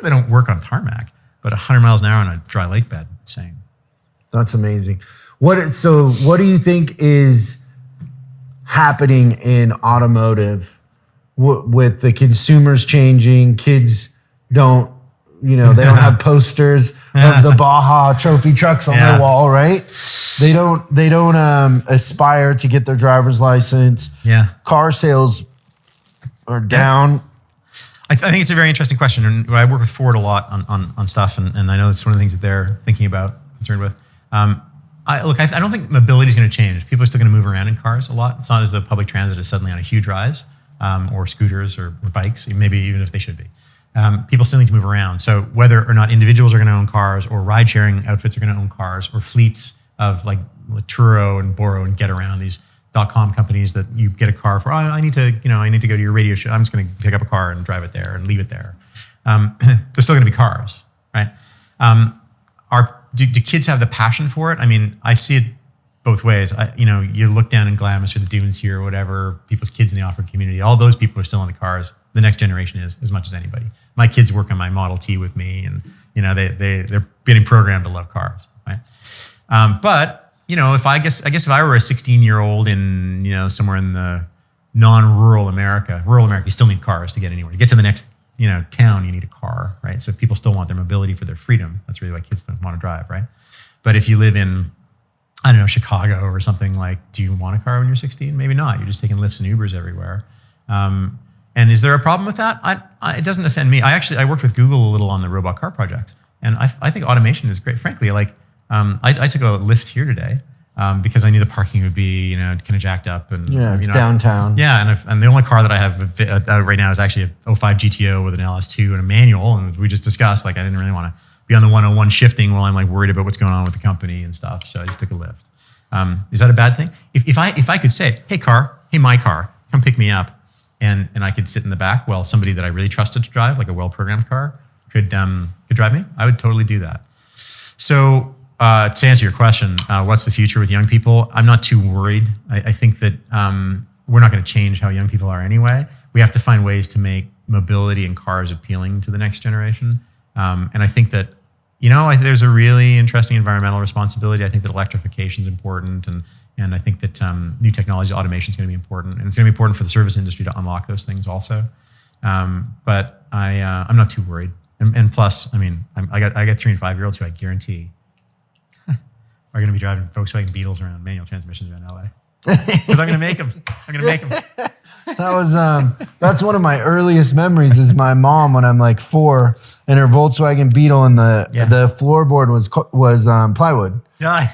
A: they don't work on tarmac. But 100 miles an hour on a dry lake bed, insane.
B: That's amazing. What do you think is happening in automotive with the consumers changing? Kids don't, they don't have posters of the Baja trophy trucks on their wall, right? They don't aspire to get their driver's license. Yeah. Car sales are down.
A: I think it's a very interesting question. And I work with Ford a lot on stuff, and I know it's one of the things that they're thinking about, concerned with. I don't think mobility is going to change. People are still going to move around in cars a lot. It's not as though public transit is suddenly on a huge rise, or scooters or bikes, maybe even if they should be. People still need to move around. So whether or not individuals are going to own cars, or ride-sharing outfits are going to own cars, or fleets of like Turo and Borrow and Get Around, these .com companies that you get a car for, I need to go to your radio show. I'm just going to pick up a car and drive it there and leave it there. There's still going to be cars, right? Do kids have the passion for it? I mean, I see it both ways. You look down in Glamis or the Dunes here or whatever, people's kids in the off-road community, all those people are still in the cars. The next generation is, as much as anybody. My kids work on my Model T with me, and they're getting programmed to love cars, right? But if if I were a 16-year-old in somewhere in the non-rural America, you still need cars to get anywhere. To get to the next town, you need a car, right? So people still want their mobility for their freedom. That's really why kids don't want to drive, right? But if you live in, I don't know, Chicago or something, like, do you want a car when you're 16? Maybe not. You're just taking Lyfts and Ubers everywhere. And is there a problem with that? It doesn't offend me. I worked with Google a little on the robot car projects, and I think automation is great. Frankly, I took a Lyft here today because I knew the parking would be kind of jacked up, and
B: it's downtown.
A: And the only car that I have out right now is actually a 05 GTO with an LS2 and a manual, and we just discussed I didn't really want to be on the 101 shifting while I'm worried about what's going on with the company and stuff. So I just took a Lyft. Is that a bad thing? If I could say, hey my car, come pick me up, and I could sit in the back while somebody that I really trusted to drive, like a well-programmed car, could drive me, I would totally do that. So to answer your question, what's the future with young people? I'm not too worried. I think that we're not going to change how young people are anyway. We have to find ways to make mobility and cars appealing to the next generation. And I think that, there's a really interesting environmental responsibility. I think that electrification is important, and I think that new technology, automation is going to be important, and it's going to be important for the service industry to unlock those things also. But I'm not too worried. And plus, I got 3 and 5-year-olds who I guarantee are going to be driving Volkswagen Beetles around, manual transmissions around LA, because I'm going to make them.
B: That's one of my earliest memories. Is my mom when I'm 4, and her Volkswagen Beetle, and the floorboard was plywood. Yeah.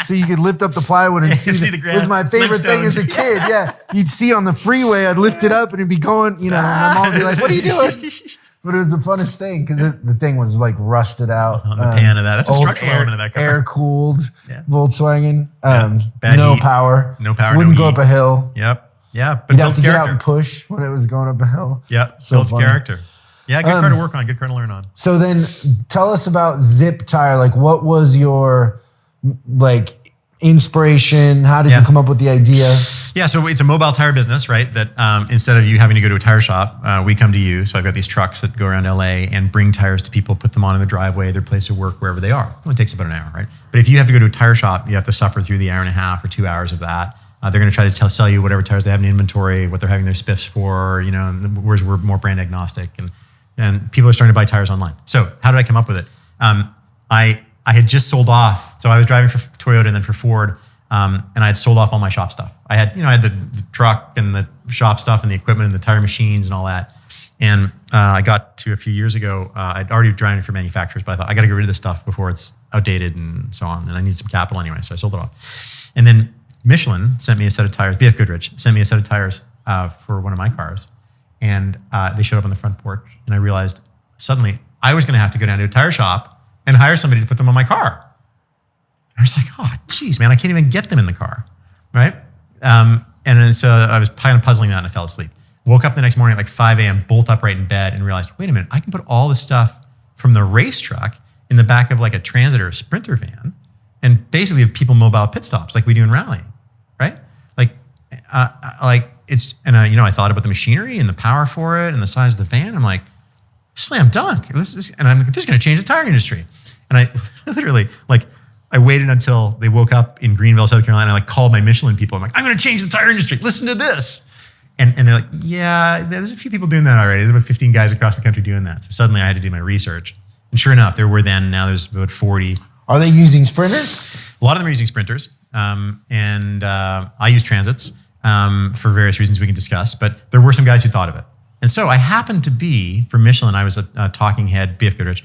B: So you could lift up the plywood and see the ground. It was my favorite thing as a kid. Yeah, you'd see on the freeway. I'd lift it up and it'd be going. My mom would be like, "What are you doing?" But it was the funnest thing because the thing was rusted out.
A: On the pan of that. That's a structural element of that car.
B: Air cooled Volkswagen.
A: No
B: heat. Power.
A: No power.
B: Wouldn't
A: no
B: go up a hill.
A: Yep. Yeah, but
B: you'd have to get out and push when it was going up a hill.
A: Yep. So builds character. Yeah, good car to work on. Good car to learn on.
B: So then, tell us about ZipTire. What was your inspiration? How did you come up with the idea?
A: Yeah, so it's a mobile tire business, right? That instead of you having to go to a tire shop, we come to you. So I've got these trucks that go around LA and bring tires to people, put them on in the driveway, their place of work, wherever they are. It only takes about an hour, right? But if you have to go to a tire shop, you have to suffer through the hour and a half or 2 hours of that. They're going to try to sell you whatever tires they have in inventory, what they're having their spiffs for, whereas we're more brand agnostic, and people are starting to buy tires online. So how did I come up with it? I had just sold off. So I was driving for Toyota and then for Ford, and I had sold off all my shop stuff. I had the truck and the shop stuff and the equipment and the tire machines and all that. And I got to a few years ago, I'd already driving for manufacturers, but I thought I got to get rid of this stuff before it's outdated and so on. And I need some capital anyway, so I sold it off. And then Michelin sent me a set of tires. BF Goodrich sent me a set of tires for one of my cars, and they showed up on the front porch. And I realized suddenly I was going to have to go down to a tire shop and hire somebody to put them on my car. And I was like, oh, geez, man, I can't even get them in the car, right? And then so I was kind of puzzling that, and I fell asleep. Woke up the next morning at 5 a.m., bolt upright in bed, and realized, wait a minute, I can put all the stuff from the race truck in the back of a Transit or a Sprinter van, and basically have people mobile pit stops like we do in rallying. Right? I thought about the machinery and the power for it and the size of the van. I'm like, slam dunk. This is going to change the tire industry. And I literally, I waited until they woke up in Greenville, South Carolina. I called my Michelin people. I'm like, I'm going to change the tire industry. Listen to this. And they're like, yeah, there's a few people doing that already. There's about 15 guys across the country doing that. So suddenly I had to do my research. And sure enough, there were then, now there's about 40.
B: Are they using Sprinters?
A: A lot of them are using Sprinters. And I use Transits for various reasons we can discuss, but there were some guys who thought of it. And so I happened to be, for Michelin, I was a talking head, BF Goodrich,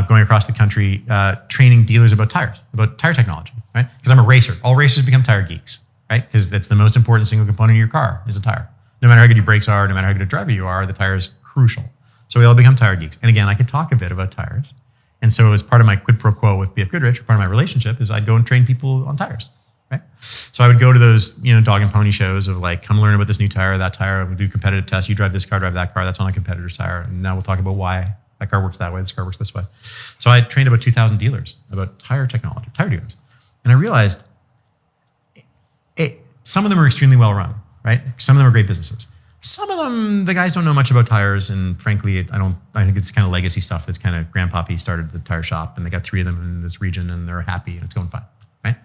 A: going across the country, training dealers about tires, about tire technology, right? Because I'm a racer. All racers become tire geeks, right? Because that's the most important single component of your car is a tire. No matter how good your brakes are, no matter how good a driver you are, the tire is crucial. So we all become tire geeks. And again, I could talk a bit about tires. And so as part of my quid pro quo with BF Goodrich, part of my relationship is I'd go and train people on tires. Right? So I would go to those, dog and pony shows of come learn about this new tire, that tire. We'll do competitive tests. You drive this car, drive that car. That's on a competitor's tire. And now we'll talk about why that car works that way, this car works this way. So I trained about 2,000 dealers about tire technology, tire dealers. And I realized Some of them are extremely well run, right? Some of them are great businesses. Some of them, the guys don't know much about tires, and frankly, I think it's kind of legacy stuff that's kind of grandpappy started the tire shop, and they got 3 of them in this region, and they're happy, and it's going fine, right?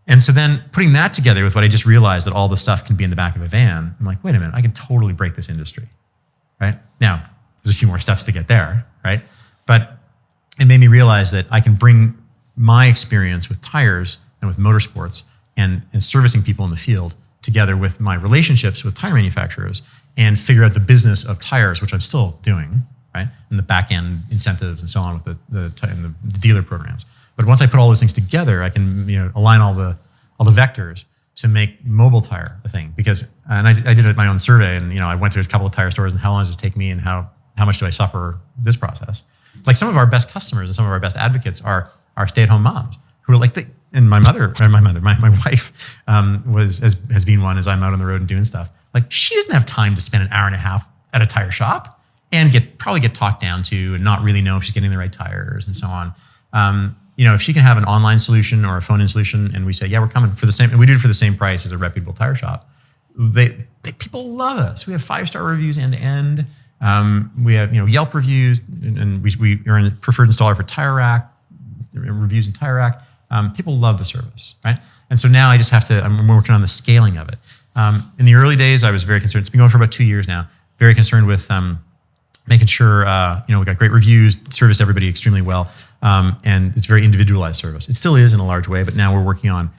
A: And so then putting that together with what I just realized that all the stuff can be in the back of a van, I'm like, wait a minute, I can totally break this industry, right? Now, there's a few more steps to get there, right? But it made me realize that I can bring my experience with tires and with motorsports and servicing people in the field together with my relationships with tire manufacturers and figure out the business of tires, which I'm still doing, right? And the back end incentives and so on with the dealer programs. But once I put all those things together, I can align all the vectors to make mobile tire a thing. And I did my own survey, and I went to a couple of tire stores, and how long does this take me, and how much do I suffer this process? Like some of our best customers and some of our best advocates are stay-at-home moms who are like and my wife has been one as I'm out on the road and doing stuff. Like she doesn't have time to spend an hour and a half at a tire shop and probably get talked down to and not really know if she's getting the right tires and so on. If she can have an online solution or a phone-in solution, and we say, yeah, we're coming for the same, and we do it for the same price as a reputable tire shop, people love us. We have 5-star reviews end to end. We have Yelp reviews, and we are a preferred installer for Tire Rack, reviews in Tire Rack. People love the service, right? And so now I'm working on the scaling of it. In the early days, I was very concerned. It's been going for about 2 years now. Very concerned with making sure we got great reviews, serviced everybody extremely well, and it's very individualized service. It still is in a large way, but now we're working on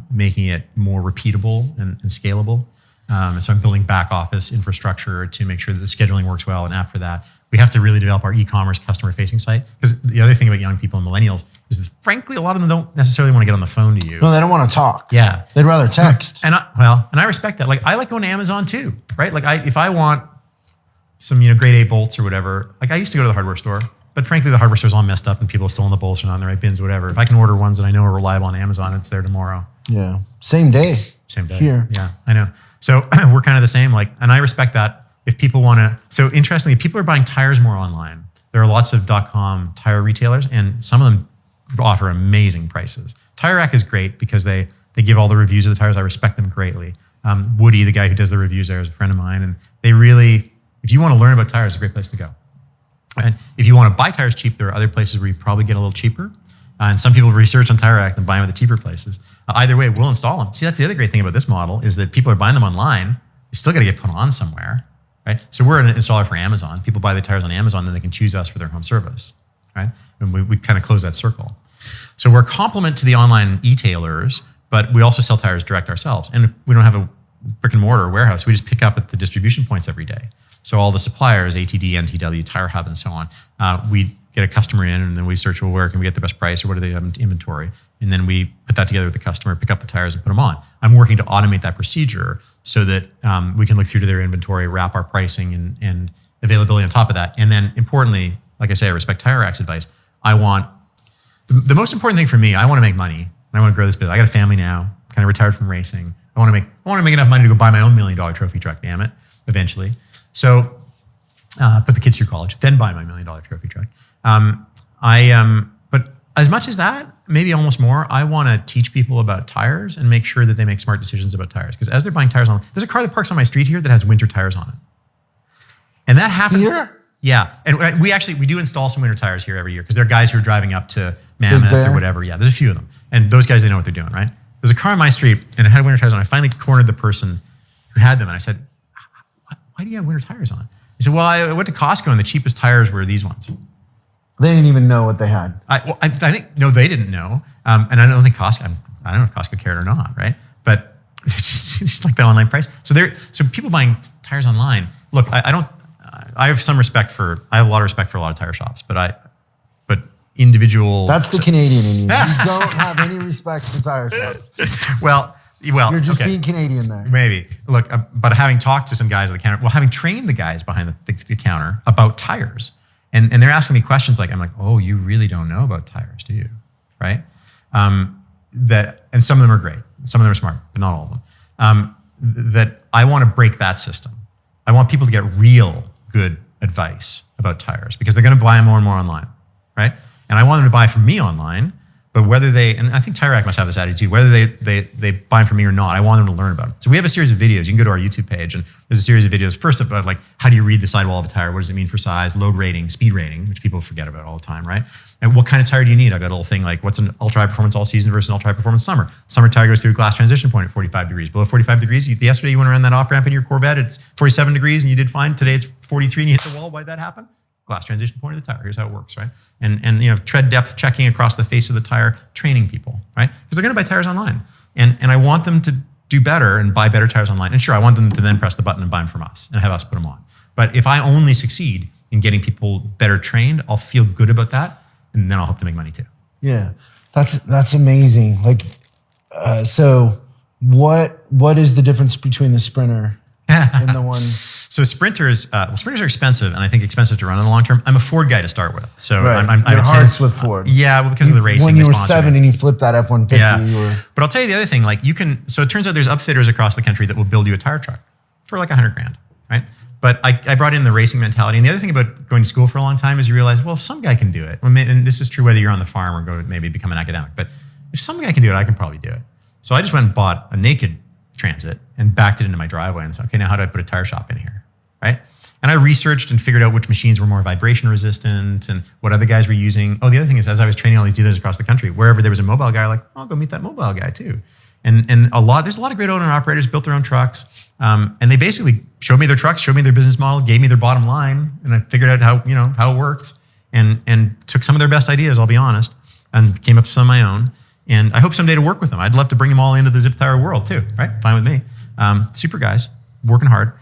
A: making it more repeatable and scalable. And so I'm building back office infrastructure to make sure that the scheduling works well. And after that, we have to really develop our e-commerce customer-facing site. Because the other thing about young people and millennials is that, frankly, a lot of them don't necessarily want to get on the phone to you.
B: No, they don't want to talk.
A: Yeah.
B: They'd rather text.
A: And I respect that. Like, I like going to Amazon too, right? Like, if I want some, grade A bolts or whatever, like I used to go to the hardware store, but frankly, the hardware store's all messed up and people have stolen the bolts or not in the right bins or whatever. If I can order ones that I know are reliable on Amazon, it's there tomorrow.
B: Yeah. Same day. Here.
A: Yeah, I know. So we're kind of the same, and I respect that. If people want to, so interestingly, people are buying tires more online. There are lots of .com tire retailers, and some of them offer amazing prices. Tire Rack is great because they give all the reviews of the tires. I respect them greatly. Woody, the guy who does the reviews there, is a friend of mine, and they really, if you want to learn about tires, it's a great place to go. And if you want to buy tires cheap, there are other places where you probably get a little cheaper. And some people research on Tire Rack and buy them at the cheaper places. Either way, we'll install them. See, that's the other great thing about this model is that people are buying them online. You still got to get put on somewhere, right? So we're an installer for Amazon. People buy the tires on Amazon, then they can choose us for their home service, right? And we kind of close that circle. So we're a complement to the online e-tailers, but we also sell tires direct ourselves. And we don't have a brick and mortar warehouse. We just pick up at the distribution points every day. So all the suppliers, ATD, NTW, Tire Hub, and so on, we get a customer in, and then we search, well, where can we get the best price, or what do they have in inventory? And then we put that together with the customer, pick up the tires, and put them on. I'm working to automate that procedure so that we can look through to their inventory, wrap our pricing and availability on top of that. And then importantly, like I say, I respect Tire Rack's advice. I want, the most important thing for me, I want to make money, and I want to grow this business. I got a family now, kind of retired from racing. I want to make enough money to go buy my own $1 million trophy truck, damn it, eventually. So put the kids through college, then buy my $1 million trophy truck. But as much as that, maybe almost more, I want to teach people about tires and make sure that they make smart decisions about tires. Because as they're buying tires there's a car that parks on my street here that has winter tires on it. And that happens.
B: Here?
A: Yeah. And we do install some winter tires here every year because there are guys who are driving up to Mammoth or whatever. Yeah, there's a few of them. And those guys, they know what they're doing, right? There's a car on my street and it had winter tires on. I finally cornered the person who had them and I said, why do you have winter tires on? He said, well, I went to Costco and the cheapest tires were these ones.
B: They didn't even know what they had.
A: I think, no, they didn't know. And I don't think Costco, I don't know if Costco cared or not, right? But it's just like the online price. So people buying tires online, look, I have some respect I have a lot of respect for a lot of tire shops, but individual.
B: That's the Canadian in you. You don't have any respect for tire shops.
A: Well,
B: you're just being Canadian there.
A: Maybe. Look, but having talked to some guys at the counter, having trained the guys behind the counter about tires, and they're asking me questions like, I'm like, oh, you really don't know about tires, do you? Right? And some of them are great. Some of them are smart, but not all of them. That I want to break that system. I want people to get real good advice about tires because they're going to buy more and more online, right? And I want them to buy from me online But whether they, and I think Tire Rack must have this attitude, whether they buy them from me or not, I want them to learn about them. So we have a series of videos. You can go to our YouTube page, and there's a series of videos first about like, how do you read the sidewall of a tire? What does it mean for size, load rating, speed rating, which people forget about all the time, right? And what kind of tire do you need? I've got a little thing like, what's an ultra high performance all season versus an ultra high performance summer? Summer tire goes through a glass transition point at 45 degrees. Below 45 degrees, yesterday you went around that off ramp in your Corvette, it's 47 degrees and you did fine. Today it's 43 and you hit the wall. Why'd that happen? Glass transition point of the tire. Here's how it works, right? And you know, tread depth checking across the face of the tire, training people, right? Because they're going to buy tires online, and I want them to do better and buy better tires online. And sure, I want them to then press the button and buy them from us and have us put them on. But if I only succeed in getting people better trained, I'll feel good about that, and then I'll hope to make money too.
B: Yeah, that's amazing. Like, so what is the difference between the Sprinter and the one?
A: So sprinters are expensive, and I think expensive to run in the long term. I'm a Ford guy to start with, so
B: right.
A: I'm
B: Your heart's with Ford.
A: Yeah, well, because of the racing.
B: When you were 7 and you flipped that F-150,
A: yeah. But I'll tell you the other thing. Like you can. So it turns out there's upfitters across the country that will build you a tire truck for like $100,000, right? But I brought in the racing mentality, and the other thing about going to school for a long time is you realize, well, if some guy can do it, and this is true whether you're on the farm or go maybe become an academic, but if some guy can do it, I can probably do it. So I just went and bought a naked Transit and backed it into my driveway and said, okay, now how do I put a tire shop in here, right? And I researched and figured out which machines were more vibration resistant and what other guys were using. Oh, the other thing is, as I was training all these dealers across the country, wherever there was a mobile guy, like, I'll go meet that mobile guy too. And there's a lot of great owner operators built their own trucks, and they basically showed me their trucks, showed me their business model, gave me their bottom line, and I figured out how it worked, and took some of their best ideas, I'll be honest, and came up with some of my own. And I hope someday to work with them. I'd love to bring them all into the ZipTire world too, right? Fine with me. Super guys, working hard.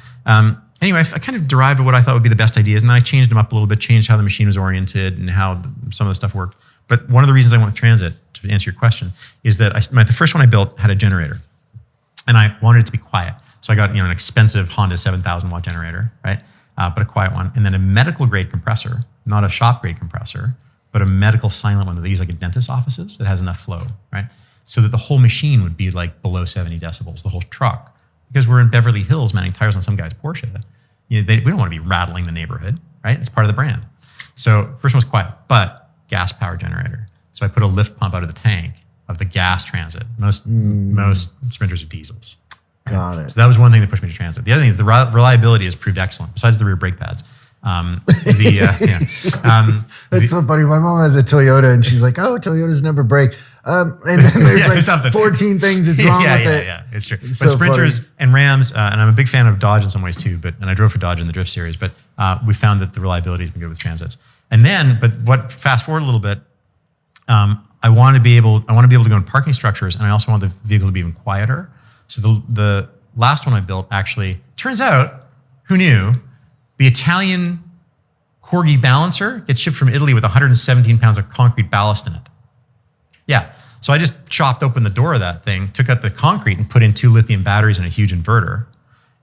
A: Anyway, I kind of derived what I thought would be the best ideas, and then I changed them up a little bit, changed how the machine was oriented and how some of the stuff worked. But one of the reasons I went with Transit, to answer your question, is that the first one I built had a generator, and I wanted it to be quiet. So I got an expensive Honda 7,000 watt generator, right? But a quiet one, and then a medical grade compressor, not a shop grade compressor, but a medical silent one that they use like in dentist offices that has enough flow, right? So that the whole machine would be like below 70 decibels, the whole truck. Because we're in Beverly Hills mounting tires on some guy's Porsche. We don't want to be rattling the neighborhood, right? It's part of the brand. So first one was quiet, but gas power generator. So I put a lift pump out of the tank of the gas Transit. Most Sprinters are diesels. Right?
B: Got it.
A: So that was one thing that pushed me to Transit. The other thing is the reliability has proved excellent, besides the rear brake pads.
B: It's so funny. My mom has a Toyota, and she's like, "Oh, Toyotas never break." And then there's like 14 things that's wrong with it.
A: Yeah, it's true. But Sprinters and Rams, and I'm a big fan of Dodge in some ways too. And I drove for Dodge in the Drift series. But we found that the reliability has been good with Transits. And then, fast forward a little bit, I want to be able to go in parking structures, and I also want the vehicle to be even quieter. So the last one I built actually turns out, who knew? The Italian Corgi balancer gets shipped from Italy with 117 pounds of concrete ballast in it. Yeah, so I just chopped open the door of that thing, took out the concrete and put in 2 lithium batteries and a huge inverter,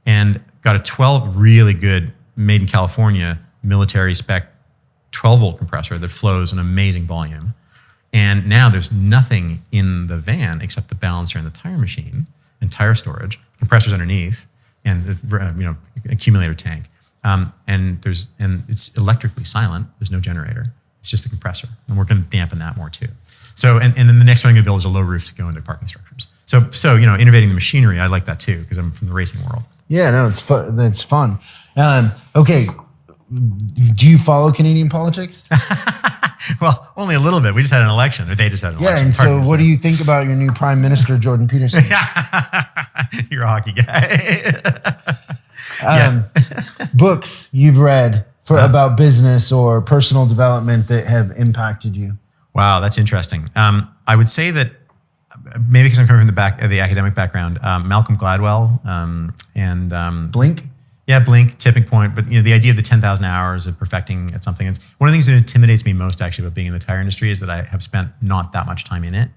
A: and got a 12 really good, made in California, military spec 12 volt compressor that flows an amazing volume. And now there's nothing in the van except the balancer and the tire machine and tire storage, compressors underneath, and accumulator tank. And it's electrically silent. There's no generator. It's just the compressor, and we're going to dampen that more too. So, and then the next one I'm going to build is a low roof to go into parking structures. So innovating the machinery, I like that too because I'm from the racing world. Yeah, no, it's fun. It's fun.
B: Okay, do you follow Canadian politics?
A: Well, only a little bit. We just had an election, or they just had an election.
B: Yeah, and so what do you think about your new Prime Minister, Jordan Peterson?
A: You're a hockey guy.
B: Books you've read about business or personal development that have impacted you?
A: Wow, that's interesting. I would say that maybe because I'm coming from the academic background, Malcolm Gladwell and
B: Blink.
A: Yeah, Blink, Tipping Point. But the idea of the 10,000 hours of perfecting at something. It's one of the things that intimidates me most actually about being in the tire industry is that I have spent not that much time in it,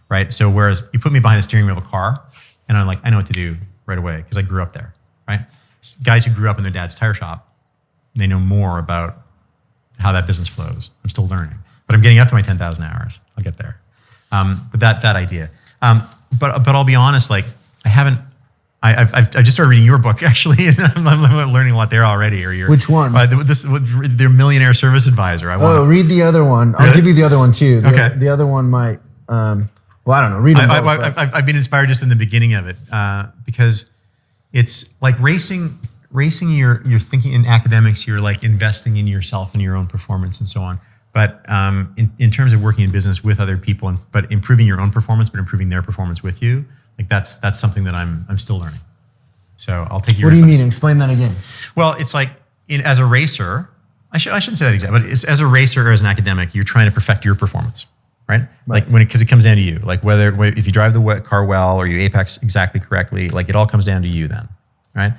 A: right? So whereas you put me behind the steering wheel of a car, and I'm like, I know what to do right away because I grew up there, right? Guys who grew up in their dad's tire shop, they know more about how that business flows. I'm still learning, but I'm getting up to my 10,000 hours. I'll get there. But that idea. But I'll be honest, like I've just started reading your book actually, and I'm learning a lot there already.
B: Which one?
A: Their Millionaire Service Advisor.
B: Read the other one. I'll give you the other one too.
A: Okay.
B: The other one might Well, I don't know. Read them both,
A: I've been inspired just in the beginning of it because it's like racing. You're thinking in academics. You're like investing in yourself and your own performance and so on. But in terms of working in business with other people, but improving your own performance, but improving their performance with you, like that's something that I'm still learning. So I'll take your.
B: What do you mean? Explain that again.
A: Well, it's like as a racer. I shouldn't say that exactly, but it's as a racer or as an academic, you're trying to perfect your performance. Right? Like because it comes down to you. Like if you drive the car well or you apex exactly correctly, like it all comes down to you then, right?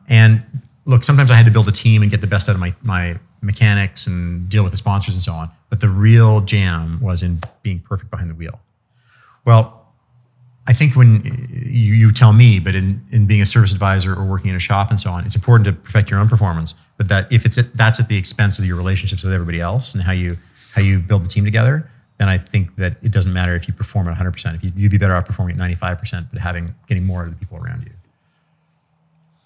A: And look, sometimes I had to build a team and get the best out of my mechanics and deal with the sponsors and so on. But the real jam was in being perfect behind the wheel. Well, I think when you tell me, but in being a service advisor or working in a shop and so on, it's important to perfect your own performance. But that if that's at the expense of your relationships with everybody else and how you build the team together, then I think that it doesn't matter if you perform at 100%. If you'd be better off performing at 95%, but getting more out of the people around you.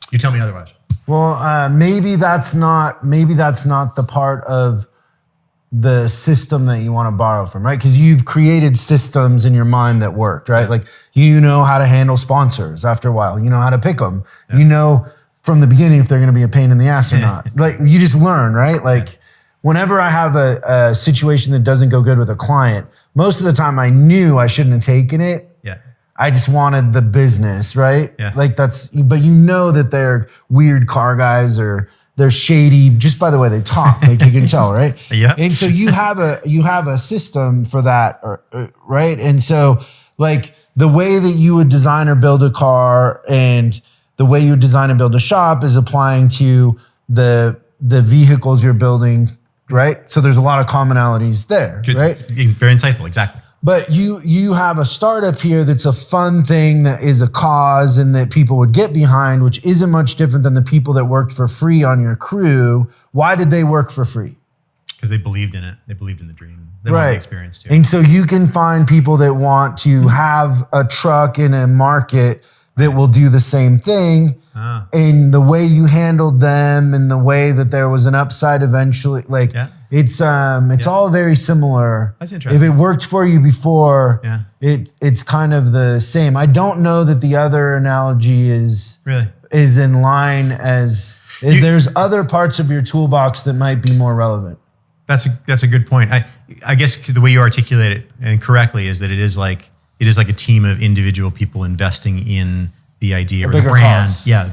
A: You tell me otherwise.
B: Well, maybe that's not the part of the system that you want to borrow from, right? Because you've created systems in your mind that worked, right? Like you know how to handle sponsors after a while. You know how to pick them. Yeah. You know from the beginning if they're going to be a pain in the ass or not. Like you just learn, right? Like. Whenever I have a situation that doesn't go good with a client, most of the time I knew I shouldn't have taken it.
A: Yeah.
B: I just wanted the business, right?
A: Yeah.
B: Like but you know that they're weird car guys or they're shady just by the way they talk, like you can tell, right?
A: Yeah.
B: And so you have a system for that, right? And so like the way that you would design or build a car and the way you would design and build a shop is applying to the vehicles you're building. Right? So there's a lot of commonalities there,
A: Good.
B: Right?
A: Very insightful, exactly.
B: But you have a startup here that's a fun thing that is a cause and that people would get behind, which isn't much different than the people that worked for free on your crew. Why did they work for free?
A: Because they believed in it. They believed in the dream. They wanted the experience too.
B: And so you can find people that want to have a truck in a market that will do the same thing. And the way you handled them and the way that there was an upside eventually, like it's all very similar.
A: That's interesting.
B: If it worked for you before, it's kind of the same. I don't know that the other analogy is in line as there's other parts of your toolbox that might be more relevant.
A: That's a good point. I guess the way you articulate it and correctly is that it is like a team of individual people investing in the idea or the brand.
B: Cause.
A: Yeah.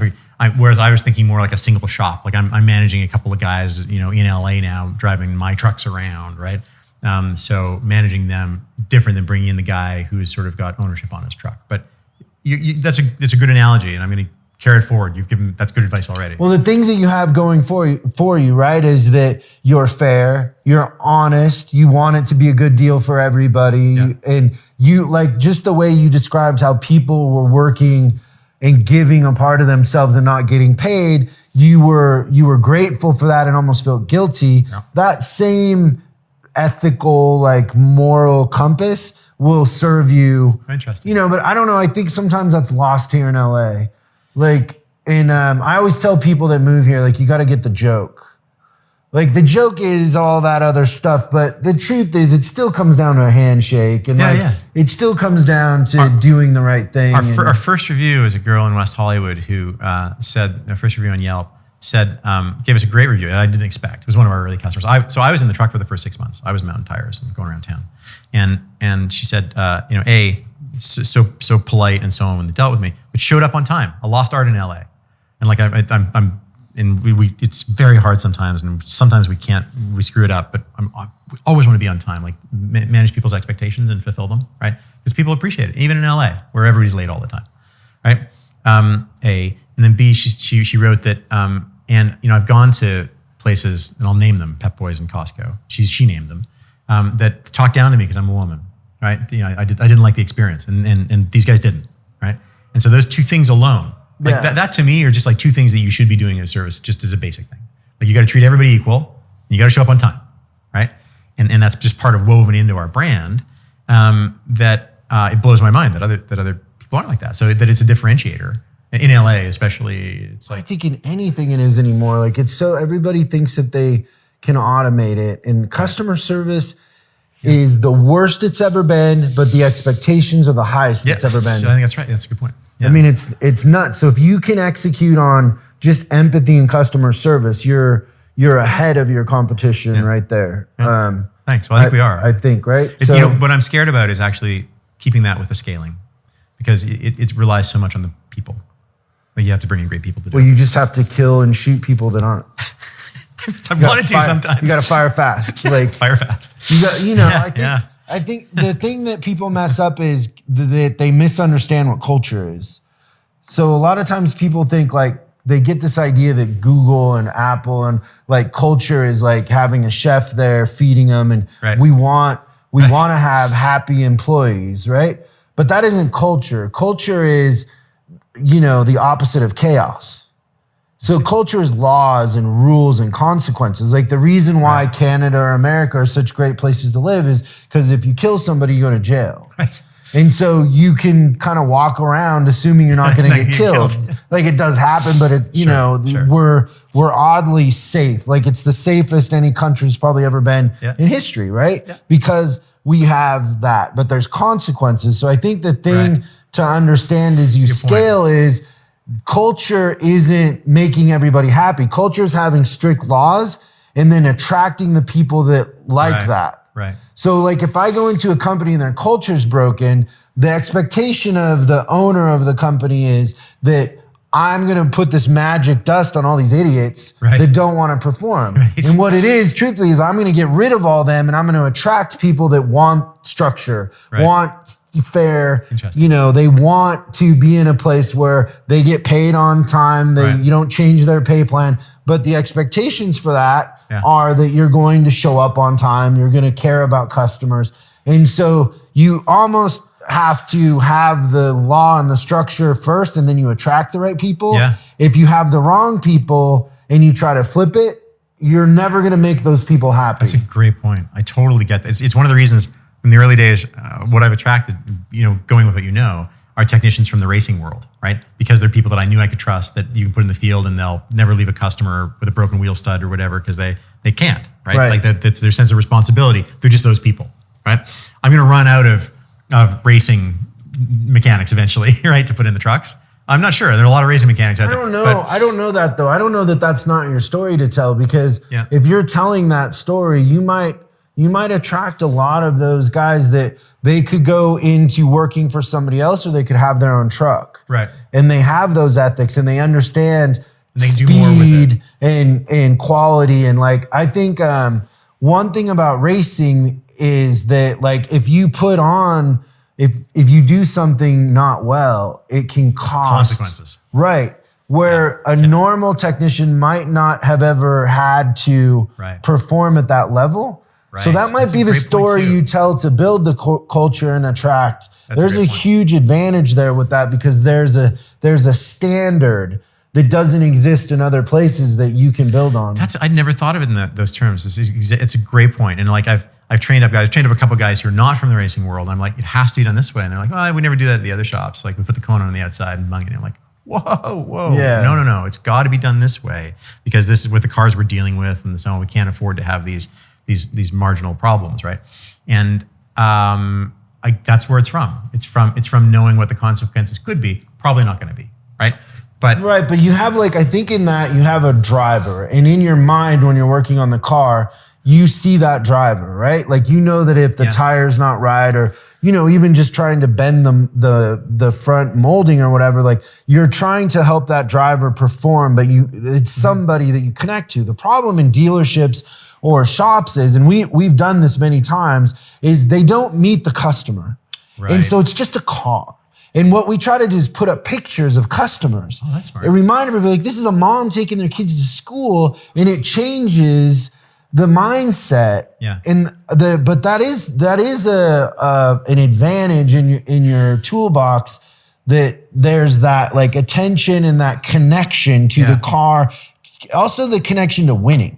A: Whereas I was thinking more like a single shop. Like I'm managing a couple of guys, in LA now, driving my trucks around, right? So managing them different than bringing in the guy who's sort of got ownership on his truck. But that's a good analogy, and I'm going to carry it forward. That's good advice already.
B: Well, the things that you have going for you, right, is that you're fair, you're honest, you want it to be a good deal for everybody, and you like just the way you described how people were working and giving a part of themselves and not getting paid, you were grateful for that and almost felt guilty. Yeah. That same ethical, like moral compass will serve you.
A: Interesting.
B: But I don't know. I think sometimes that's lost here in LA. Like, and I always tell people that move here, like, you got to get the joke. Like the joke is all that other stuff, but the truth is it still comes down to a handshake and it still comes down to doing the right thing.
A: Our first review is a girl in West Hollywood who said, our first review on Yelp gave us a great review that I didn't expect. It was one of our early customers. So I was in the truck for the first 6 months. I was mounting tires and going around town. And she said, so polite and so on when they dealt with me, but showed up on time. A lost art in LA. And like I'm and we it's very hard sometimes, and sometimes we screw it up, but we always want to be on time, like manage people's expectations and fulfill them, right? Because people appreciate it, even in LA, where everybody's late all the time, right? A, and then B, she wrote that, and I've gone to places, and I'll name them, Pep Boys and Costco, she named them, that talk down to me because I'm a woman, right? I didn't like the experience, and these guys didn't, right? And so those two things alone, like that to me are just like two things that you should be doing in a service, just as a basic thing. Like you got to treat everybody equal, and you got to show up on time, right? And that's just part of woven into our brand. That it blows my mind that other people aren't like that. So that it's a differentiator in LA, especially. It's like
B: I think in anything it is anymore. Like it's so everybody thinks that they can automate it, and customer service is the worst it's ever been, but the expectations are the highest it's ever been.
A: I think that's right. That's a good point. Yeah.
B: I mean, it's nuts. So if you can execute on just empathy and customer service, you're ahead of your competition right there.
A: Yeah. Thanks. Well, I think we are.
B: I think, right?
A: So, what I'm scared about is actually keeping that with the scaling, because it relies so much on the people. Like, you have to bring in great people to do it.
B: Well, you just have to kill and shoot people that aren't.
A: I want to do sometimes.
B: You got to fire fast. Like
A: fire fast.
B: I think the thing that people mess up is that they misunderstand what culture is. So a lot of times people think like they get this idea that Google and Apple and like culture is like having a chef there feeding them, and we want to have happy employees, right? But that isn't culture. Culture is, the opposite of chaos. So culture is laws and rules and consequences. Like the reason why Canada or America are such great places to live is because if you kill somebody, you go to jail.
A: Right.
B: And so you can kind of walk around assuming you're not going to get killed. Like it does happen, but we're oddly safe. Like it's the safest any country's probably ever been in history, right? Yeah. Because we have that, but there's consequences. So I think the thing to understand as you scale is culture isn't making everybody happy. Culture is having strict laws and then attracting the people that like that.
A: Right.
B: So like if I go into a company and their culture's broken, the expectation of the owner of the company is that I'm going to put this magic dust on all these idiots that don't want to perform. Right. And what it is, truthfully, is I'm going to get rid of all them and I'm going to attract people that want structure, want fair, they want to be in a place where they get paid on time, you don't change their pay plan. But the expectations for that are that you're going to show up on time, you're going to care about customers. And so you almost have to have the law and the structure first, and then you attract the right people. Yeah. If you have the wrong people and you try to flip it, you're never going to make those people happy.
A: That's a great point. I totally get that. It's one of the reasons in the early days, what I've attracted, going with what are technicians from the racing world, right? Because they're people that I knew I could trust, that you can put in the field and they'll never leave a customer with a broken wheel stud or whatever, because they can't, right? Like that's their sense of responsibility. They're just those people, right? I'm going to run out of racing mechanics eventually, right, to put in the trucks. I'm not sure. There are a lot of racing mechanics out there.
B: I don't know that though. I don't know that that's not your story to tell, because if you're telling that story, you might attract a lot of those guys that they could go into working for somebody else, or they could have their own truck. Right. And they have those ethics and they understand speed and quality. And like, I think one thing about racing is that like, if you put on, if you do something not well, it can cost
A: consequences.
B: Right. Where a normal technician might not have ever had to perform at that level. Right. So that might be the story you tell to build the culture and attract. There's a huge advantage there with that, because there's a standard that doesn't exist in other places that you can build on.
A: I'd never thought of it in those terms. It's a great point. And like I've trained up guys. I've trained up a couple of guys who are not from the racing world. I'm like, it has to be done this way. And they're like, well, we never do that at the other shops. Like we put the cone on the outside and bung it. And I'm like, whoa. Yeah. No. It's got to be done this way, because this is with the cars we're dealing with and so on. We can't afford to have these marginal problems, right? And that's where it's from. It's from knowing what the consequences could be. Probably not going to be, right? But
B: you have I think in that you have a driver, and in your mind when you're working on the car, you see that driver, right? Like that if the tire's not right, or even just trying to bend the front molding or whatever, like you're trying to help that driver perform, but it's somebody that you connect to. The problem in dealerships or shops is, and we've done this many times, is they don't meet the customer. Right. And so it's just a car. And what we try to do is put up pictures of customers. Oh, that's smart. And remind everybody, like, this is a mom taking their kids to school, and it changes the mindset. Yeah. But that is an advantage in your toolbox, that there's that like attention and that connection to the car. Also the connection to winning.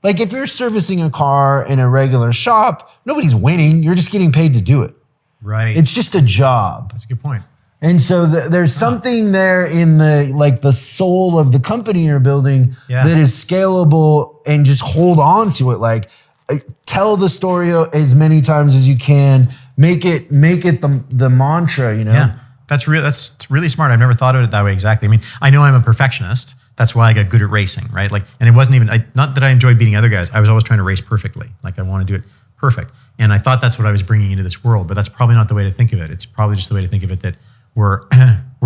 B: Like if you're servicing a car in a regular shop, nobody's winning. You're just getting paid to do it. Right. It's just a job.
A: That's a good point.
B: And so there's something there in the soul of the company you're building that is scalable, and just hold on to it. Like tell the story as many times as you can. Make it the mantra, you know?
A: Yeah, that's really smart. I've never thought of it that way exactly. I mean, I know I'm a perfectionist. That's why I got good at racing, right? Like, and it wasn't even, not that I enjoyed beating other guys. I was always trying to race perfectly. Like, I want to do it perfect. And I thought that's what I was bringing into this world, but that's probably not the way to think of it. It's probably just the way to think of it that we're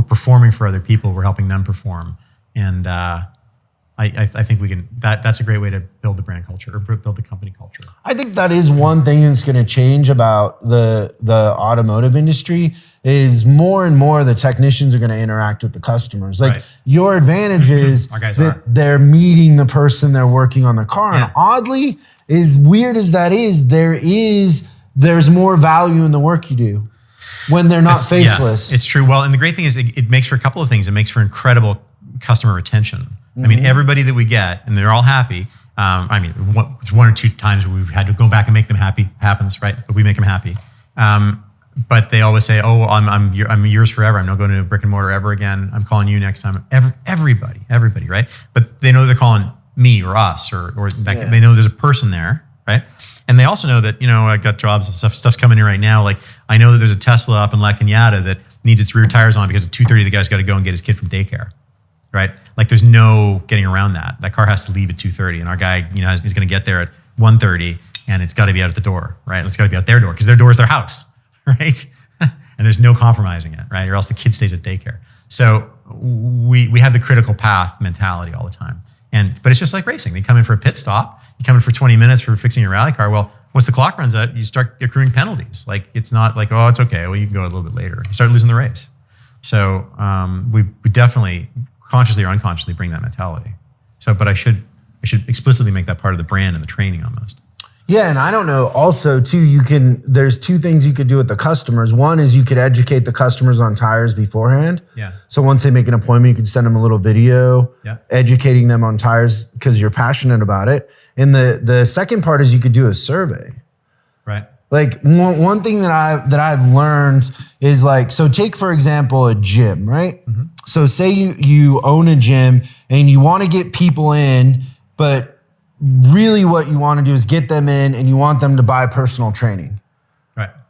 A: performing for other people. We're helping them perform. And I think we can, that's a great way to build the brand culture or build the company culture.
B: I think that is one thing that's going to change about the automotive industry is more and more the technicians are going to interact with the customers. Like your advantage is that they're meeting the person they're working on the car. And oddly, as weird as that is, there's more value in the work you do when they're not faceless.
A: Yeah, it's true. Well, and the great thing is it makes for a couple of things. It makes for incredible customer retention. I mean, everybody that we get, and they're all happy. I mean, it's one or two times where we've had to go back and make them happy. Happens, right? But we make them happy. But they always say, "Oh, I'm yours forever. I'm not going to a brick and mortar ever again. I'm calling you next time." Everybody, right? But they know they're calling me or us or they know there's a person there, right? And they also know that I got jobs and stuff's coming in right now. Like I know that there's a Tesla up in La Cañada that needs its rear tires on because at 2:30 the guy's got to go and get his kid from daycare. Right? Like there's no getting around that. That car has to leave at 2:30 and our guy, he's going to get there at 1:30 and it's got to be out at the door, right? It's got to be out their door because their door is their house, right? And there's no compromising it, right? Or else the kid stays at daycare. So we have the critical path mentality all the time. But it's just like racing. They come in for a pit stop. You come in for 20 minutes for fixing your rally car. Well, once the clock runs out, you start accruing penalties. Like it's not like, oh, it's okay. Well, you can go a little bit later. You start losing the race. So we definitely consciously or unconsciously bring that mentality. So, but I should explicitly make that part of the brand and the training almost.
B: Yeah, and I don't know. Also, too, there's two things you could do with the customers. One is you could educate the customers on tires beforehand.
A: Yeah.
B: So once they make an appointment, you could send them a little video educating them on tires because you're passionate about it. And the second part is you could do a survey.
A: Right.
B: Like one thing that I've learned is like, so take for example a gym, right? Mm-hmm. So say you own a gym and you want to get people in, but really what you want to do is get them in and you want them to buy personal training.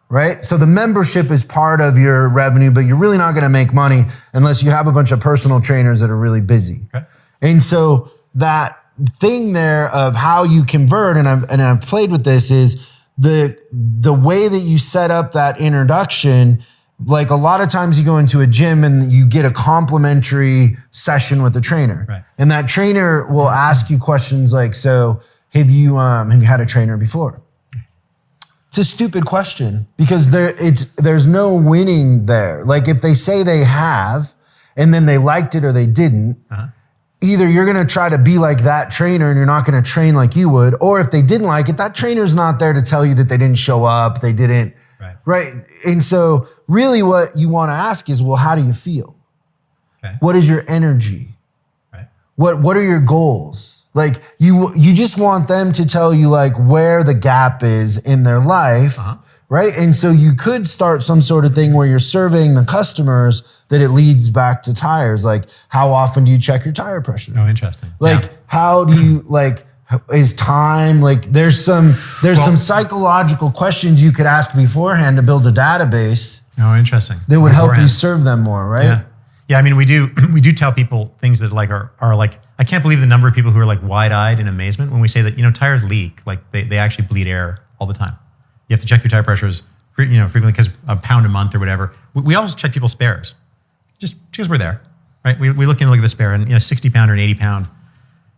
B: Right? So the membership is part of your revenue, but you're really not going to make money unless you have a bunch of personal trainers that are really busy. Okay. And so that thing there of how you convert, and I've played with this, is the way that you set up that introduction. Like a lot of times you go into a gym and you get a complimentary session with the trainer. Right. And that trainer will ask you questions like, so have you had a trainer before? It's a stupid question because there's no winning there. Like if they say they have and then they liked it or they didn't, either you're going to try to be like that trainer and you're not going to train like you would, or if they didn't like it, that trainer's not there to tell you that they didn't show up, they didn't. Right. And so really what you want to ask is, well, how do you feel? Okay. What is your energy? Right. What are your goals? Like you just want them to tell you like where the gap is in their life. Right. And so you could start some sort of thing where you're surveying the customers that it leads back to tires. Like how often do you check your tire pressure?
A: Oh, interesting.
B: Like how do you is time, like there's some psychological questions you could ask beforehand to build a database.
A: Oh, interesting.
B: That would help you serve them more, right?
A: Yeah. I mean, we do tell people things that like are like, I can't believe the number of people who are like wide-eyed in amazement when we say that, tires leak, like they actually bleed air all the time. You have to check your tire pressures, frequently because a pound a month or whatever. We also check people's spares just because we're there, right? We look at the spare and 60 pound or an 80 pound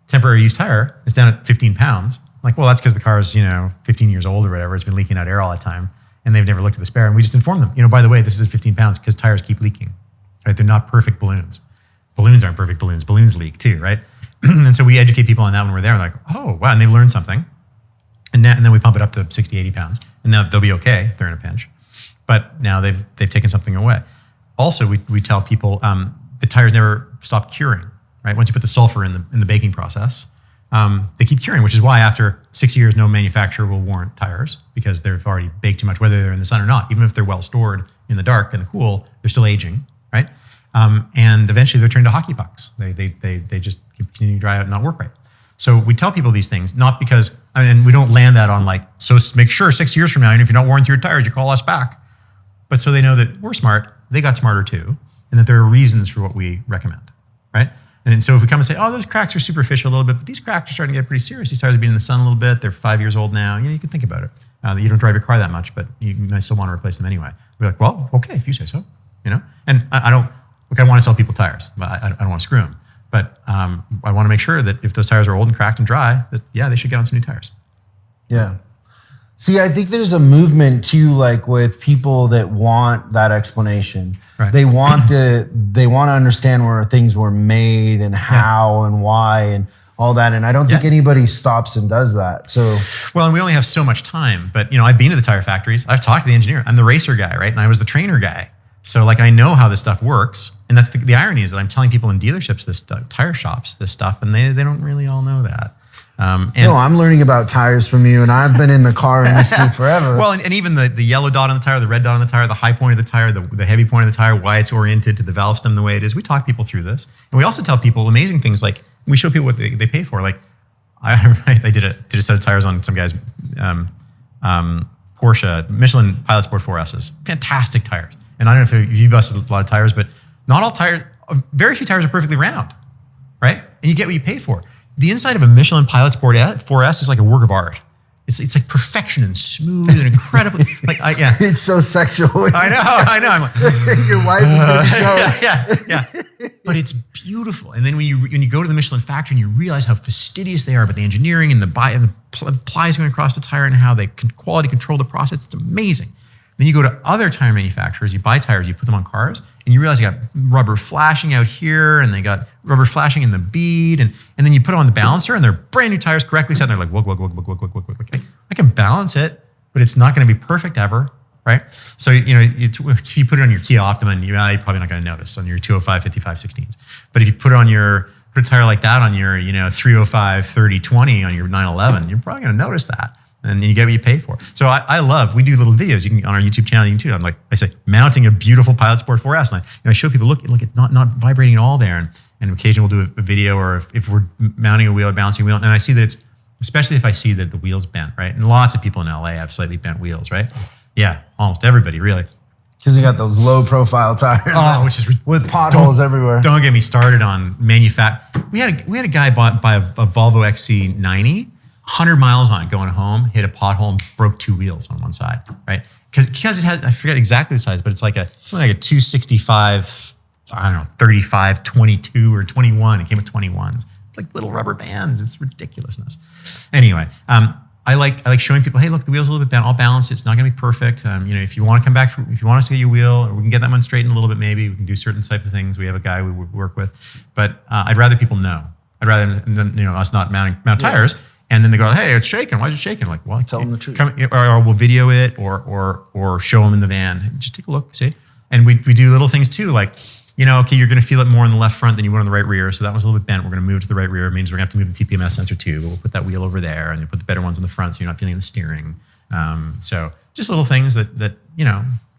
A: temporary used tire is down at 15 pounds. Like, well, that's because the car is, 15 years old or whatever. It's been leaking out air all the time. And they've never looked at the spare. And we just inform them, by the way, this is 15 pounds because tires keep leaking, right? They're not perfect balloons. Balloons aren't perfect balloons. Balloons leak too, right? And so we educate people on that when we're there. Like, oh, wow. And they've learned something. And then we pump it up to 60, 80 pounds. And now they'll be okay if they're in a pinch. But now they've taken something away. Also, we tell people the tires never stop curing. Right? Once you put the sulfur in the baking process, they keep curing, which is why after 6 years, no manufacturer will warrant tires because they've already baked too much, whether they're in the sun or not. Even if they're well stored in the dark and the cool, they're still aging, right? And eventually they're turned to hockey pucks. They just continue to dry out and not work right. So we tell people these things, not because, and we don't land that on like, so make sure 6 years from now, and if you're not wearing through your tires, you call us back. But so they know that we're smart, they got smarter too, and that there are reasons for what we recommend, right? And so if we come and say, oh, those cracks are superficial a little bit, but these cracks are starting to get pretty serious. These tires have been in the sun a little bit. They're 5 years old now. You can think about it. You don't drive your car that much, but you might still want to replace them anyway. We're like, well, okay, if you say so, And I want to sell people tires, but I don't want to screw them. But I want to make sure that if those tires are old and cracked and dry, that they should get on some new tires.
B: Yeah. See, I think there's a movement too, like with people that want that explanation.
A: Right.
B: They want to understand where things were made and how and why and all that. And I don't think anybody stops and does that. So,
A: well, and we only have so much time, but I've been to the tire factories. I've talked to the engineer. I'm the racer guy, right? And I was the trainer guy. So like, I know how this stuff works. And that's the irony, is that I'm telling people in dealerships, tire shops, this stuff, and they don't really all know that.
B: No, I'm learning about tires from you, and I've been in the car industry forever.
A: Well, and even the yellow dot on the tire, the red dot on the tire, the high point of the tire, the heavy point of the tire, why it's oriented to the valve stem the way it is. We talk people through this. And we also tell people amazing things, like we show people what they pay for. Like I did a set of tires on some guy's Porsche, Michelin Pilot Sport 4S's. Fantastic tires. And I don't know if you busted a lot of tires, but not all tires, very few tires are perfectly round, right? And you get what you pay for. The inside of a Michelin Pilot Sport 4S is like a work of art. It's like perfection and smooth and incredible.
B: It's so sexual.
A: I know. I'm like,
B: your wife is
A: yeah. But it's beautiful. And then when you go to the Michelin factory and you realize how fastidious they are about the engineering and the plies going across the tire and how they can quality control the process, it's amazing. Then you go to other tire manufacturers, you buy tires, you put them on cars, and you realize you got rubber flashing out here, and they got rubber flashing in the bead, and then you put them on the balancer, and they're brand new tires correctly set, and they're like, whoa. I can balance it, but it's not going to be perfect ever, right? So, if you put it on your Kia Optima, you're probably not going to notice on your 205, 55, 16s. But if you put a tire like that on your, 305, 30, 20 on your 911, you're probably going to notice that. And then you get what you pay for. So we do little videos. You can on our YouTube channel. You can too. I'm like, I say, mounting a beautiful Pilot Sport 4S, and I show people, look, it's not vibrating at all there. And occasionally we'll do a video, or if we're mounting a wheel or balancing a wheel, and I see that it's, especially if I see that the wheel's bent, right? And lots of people in LA have slightly bent wheels, right? Yeah, almost everybody, really.
B: Because you got those low profile tires,
A: which is
B: with potholes everywhere.
A: Don't get me started on manufacturing. We had a guy buy a Volvo XC90. 100 miles on it going home, hit a pothole and broke two wheels on one side, right? Because it had, I forget exactly the size, but it's like something like a 265, 35, 22 or 21. It came with 21s. It's like little rubber bands. It's ridiculousness. Anyway, I like showing people, hey, look, the wheel's a little bit bent. I'll balance it. It's not going to be perfect. If you want to come back, if you want us to get you a wheel, or we can get that one straightened a little bit, maybe we can do certain types of things. We have a guy we work with, but I'd rather people know. I'd rather than us not mount tires. And then they go, hey, it's shaking. Why is it shaking? I'm like, well,
B: tell them the truth.
A: Or we'll video it or show them in the van. Just take a look, see? And we do little things too, like, okay, you're going to feel it more in the left front than you would on the right rear. So that was a little bit bent. We're going to move to the right rear. It means we're going to have to move the TPMS sensor too. But we'll put that wheel over there, and then put the better ones in the front so you're not feeling the steering. So just little things that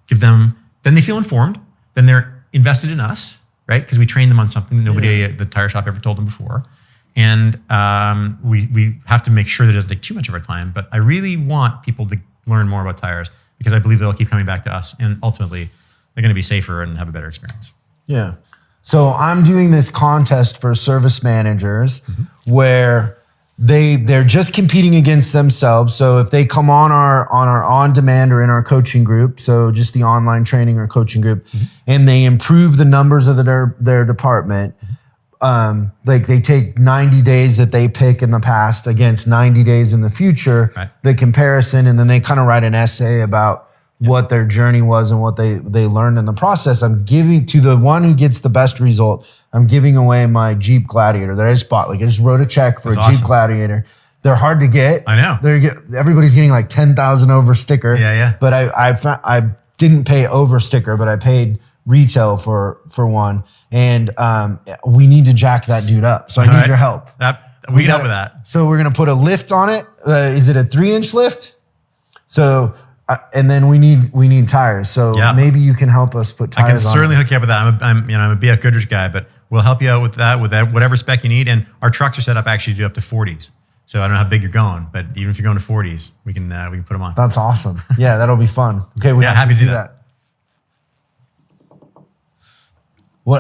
A: give them, then they feel informed. Then they're invested in us, right? Because we train them on something that nobody at the tire shop ever told them before. And we have to make sure that it doesn't take too much of our time. But I really want people to learn more about tires, because I believe they'll keep coming back to us, and ultimately they're going to be safer and have a better experience.
B: Yeah. So I'm doing this contest for service managers where they're just competing against themselves. So if they come on our on-demand or in our coaching group, so just the online training or coaching group, and they improve the numbers of their department, like they take 90 days that they pick in the past against 90 days in the future, the comparison, and then they kind of write an essay about what their journey was and what they learned in the process. I'm giving to the one who gets the best result, I'm giving away my Jeep Gladiator that I just bought. Like, I just wrote a check for Jeep Gladiator. They're hard to get.
A: I know.
B: Everybody's getting like 10,000 over sticker.
A: Yeah.
B: But I didn't pay over sticker, but I paid retail for one. And we need to jack that dude up. So I need your help.
A: We can help with that.
B: So we're going to put a lift on it. Is it a 3-inch lift? So, and then we need tires. So maybe you can help us put tires on.
A: I can certainly hook you up with that. I'm a BF Goodrich guy, but we'll help you out with that, whatever spec you need. And our trucks are set up actually to do up to 40s. So I don't know how big you're going, but even if you're going to 40s, we can put them on.
B: That's awesome. Yeah, that'll be fun. Okay, we have to do that.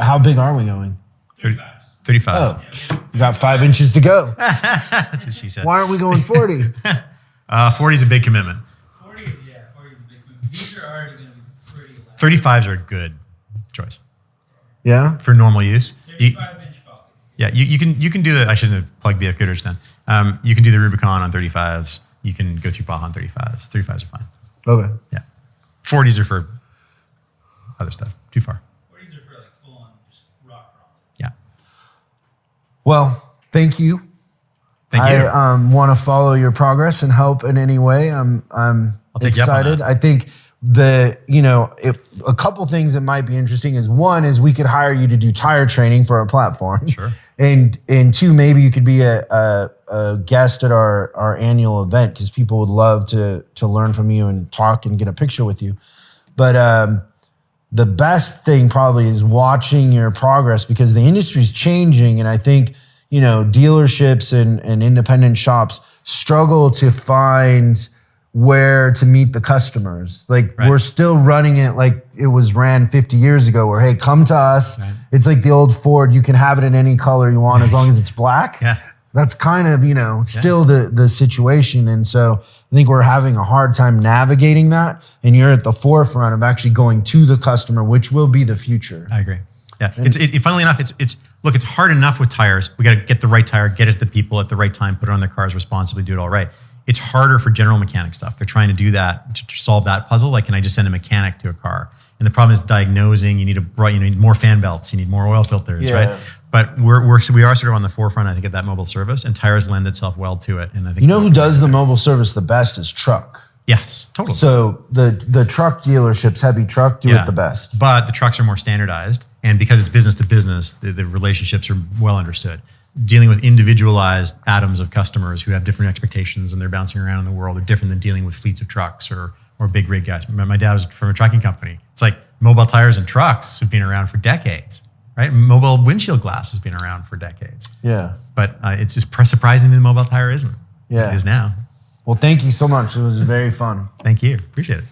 B: How big are we going?
A: 35.
B: Oh, we got 5 inches to go.
A: That's what she said.
B: Why aren't we going 40?
A: 40 is a big commitment.
C: 40 is a big commitment. These are already going to be pretty loud.
A: 35s are a good choice.
B: Yeah?
A: For normal use.
C: 35-inch Falcons.
A: Yeah, you can do the, I shouldn't have plugged BF Goodrich then. You can do the Rubicon on 35s. You can go through Baja on 35s. 35s are fine.
B: Okay.
A: Yeah. 40s are for other stuff. Too far.
C: 40s are for like full on just rock crawling.
A: Yeah.
B: Well, thank you.
A: Thank you.
B: I want to follow your progress and help in any way. I'm
A: take you up on
B: excited.
A: that.
B: I think a couple things that might be interesting is one is we could hire you to do tire training for our platform.
A: Sure.
B: And two, maybe you could be a guest at our annual event because people would love to learn from you and talk and get a picture with you. But the best thing probably is watching your progress because the industry's changing, and I think dealerships and independent shops struggle to find where to meet the customers. Like we're still running it like it was ran 50 years ago where, hey, come to us. Right. It's like the old Ford. You can have it in any color you want as long as it's black.
A: Yeah.
B: That's kind of, still the situation. And so I think we're having a hard time navigating that. And you're at the forefront of actually going to the customer, which will be the future.
A: I agree. Yeah. Funnily enough, it's hard enough with tires. We got to get the right tire, get it to the people at the right time, put it on their cars responsibly, do it all right. It's harder for general mechanic stuff. They're trying to do that to solve that puzzle. Like, can I just send a mechanic to a car? And the problem is diagnosing. You need more fan belts. You need more oil filters, right? But we are sort of on the forefront, I think, of that mobile service, and tires lend itself well to it. And I think
B: who does the mobile service the best is truck.
A: Yes, totally.
B: So the truck dealerships, heavy truck, do it the best.
A: But the trucks are more standardized, and because it's business to business, the relationships are well understood. Dealing with individualized atoms of customers who have different expectations and they're bouncing around in the world are different than dealing with fleets of trucks or big rig guys. My dad was from a trucking company. It's like mobile tires and trucks have been around for decades, right? Mobile windshield glass has been around for decades.
B: Yeah.
A: But it's just surprising me the mobile tire isn't.
B: Yeah.
A: It is now.
B: Well, thank you so much. It was very fun.
A: Thank you. Appreciate it.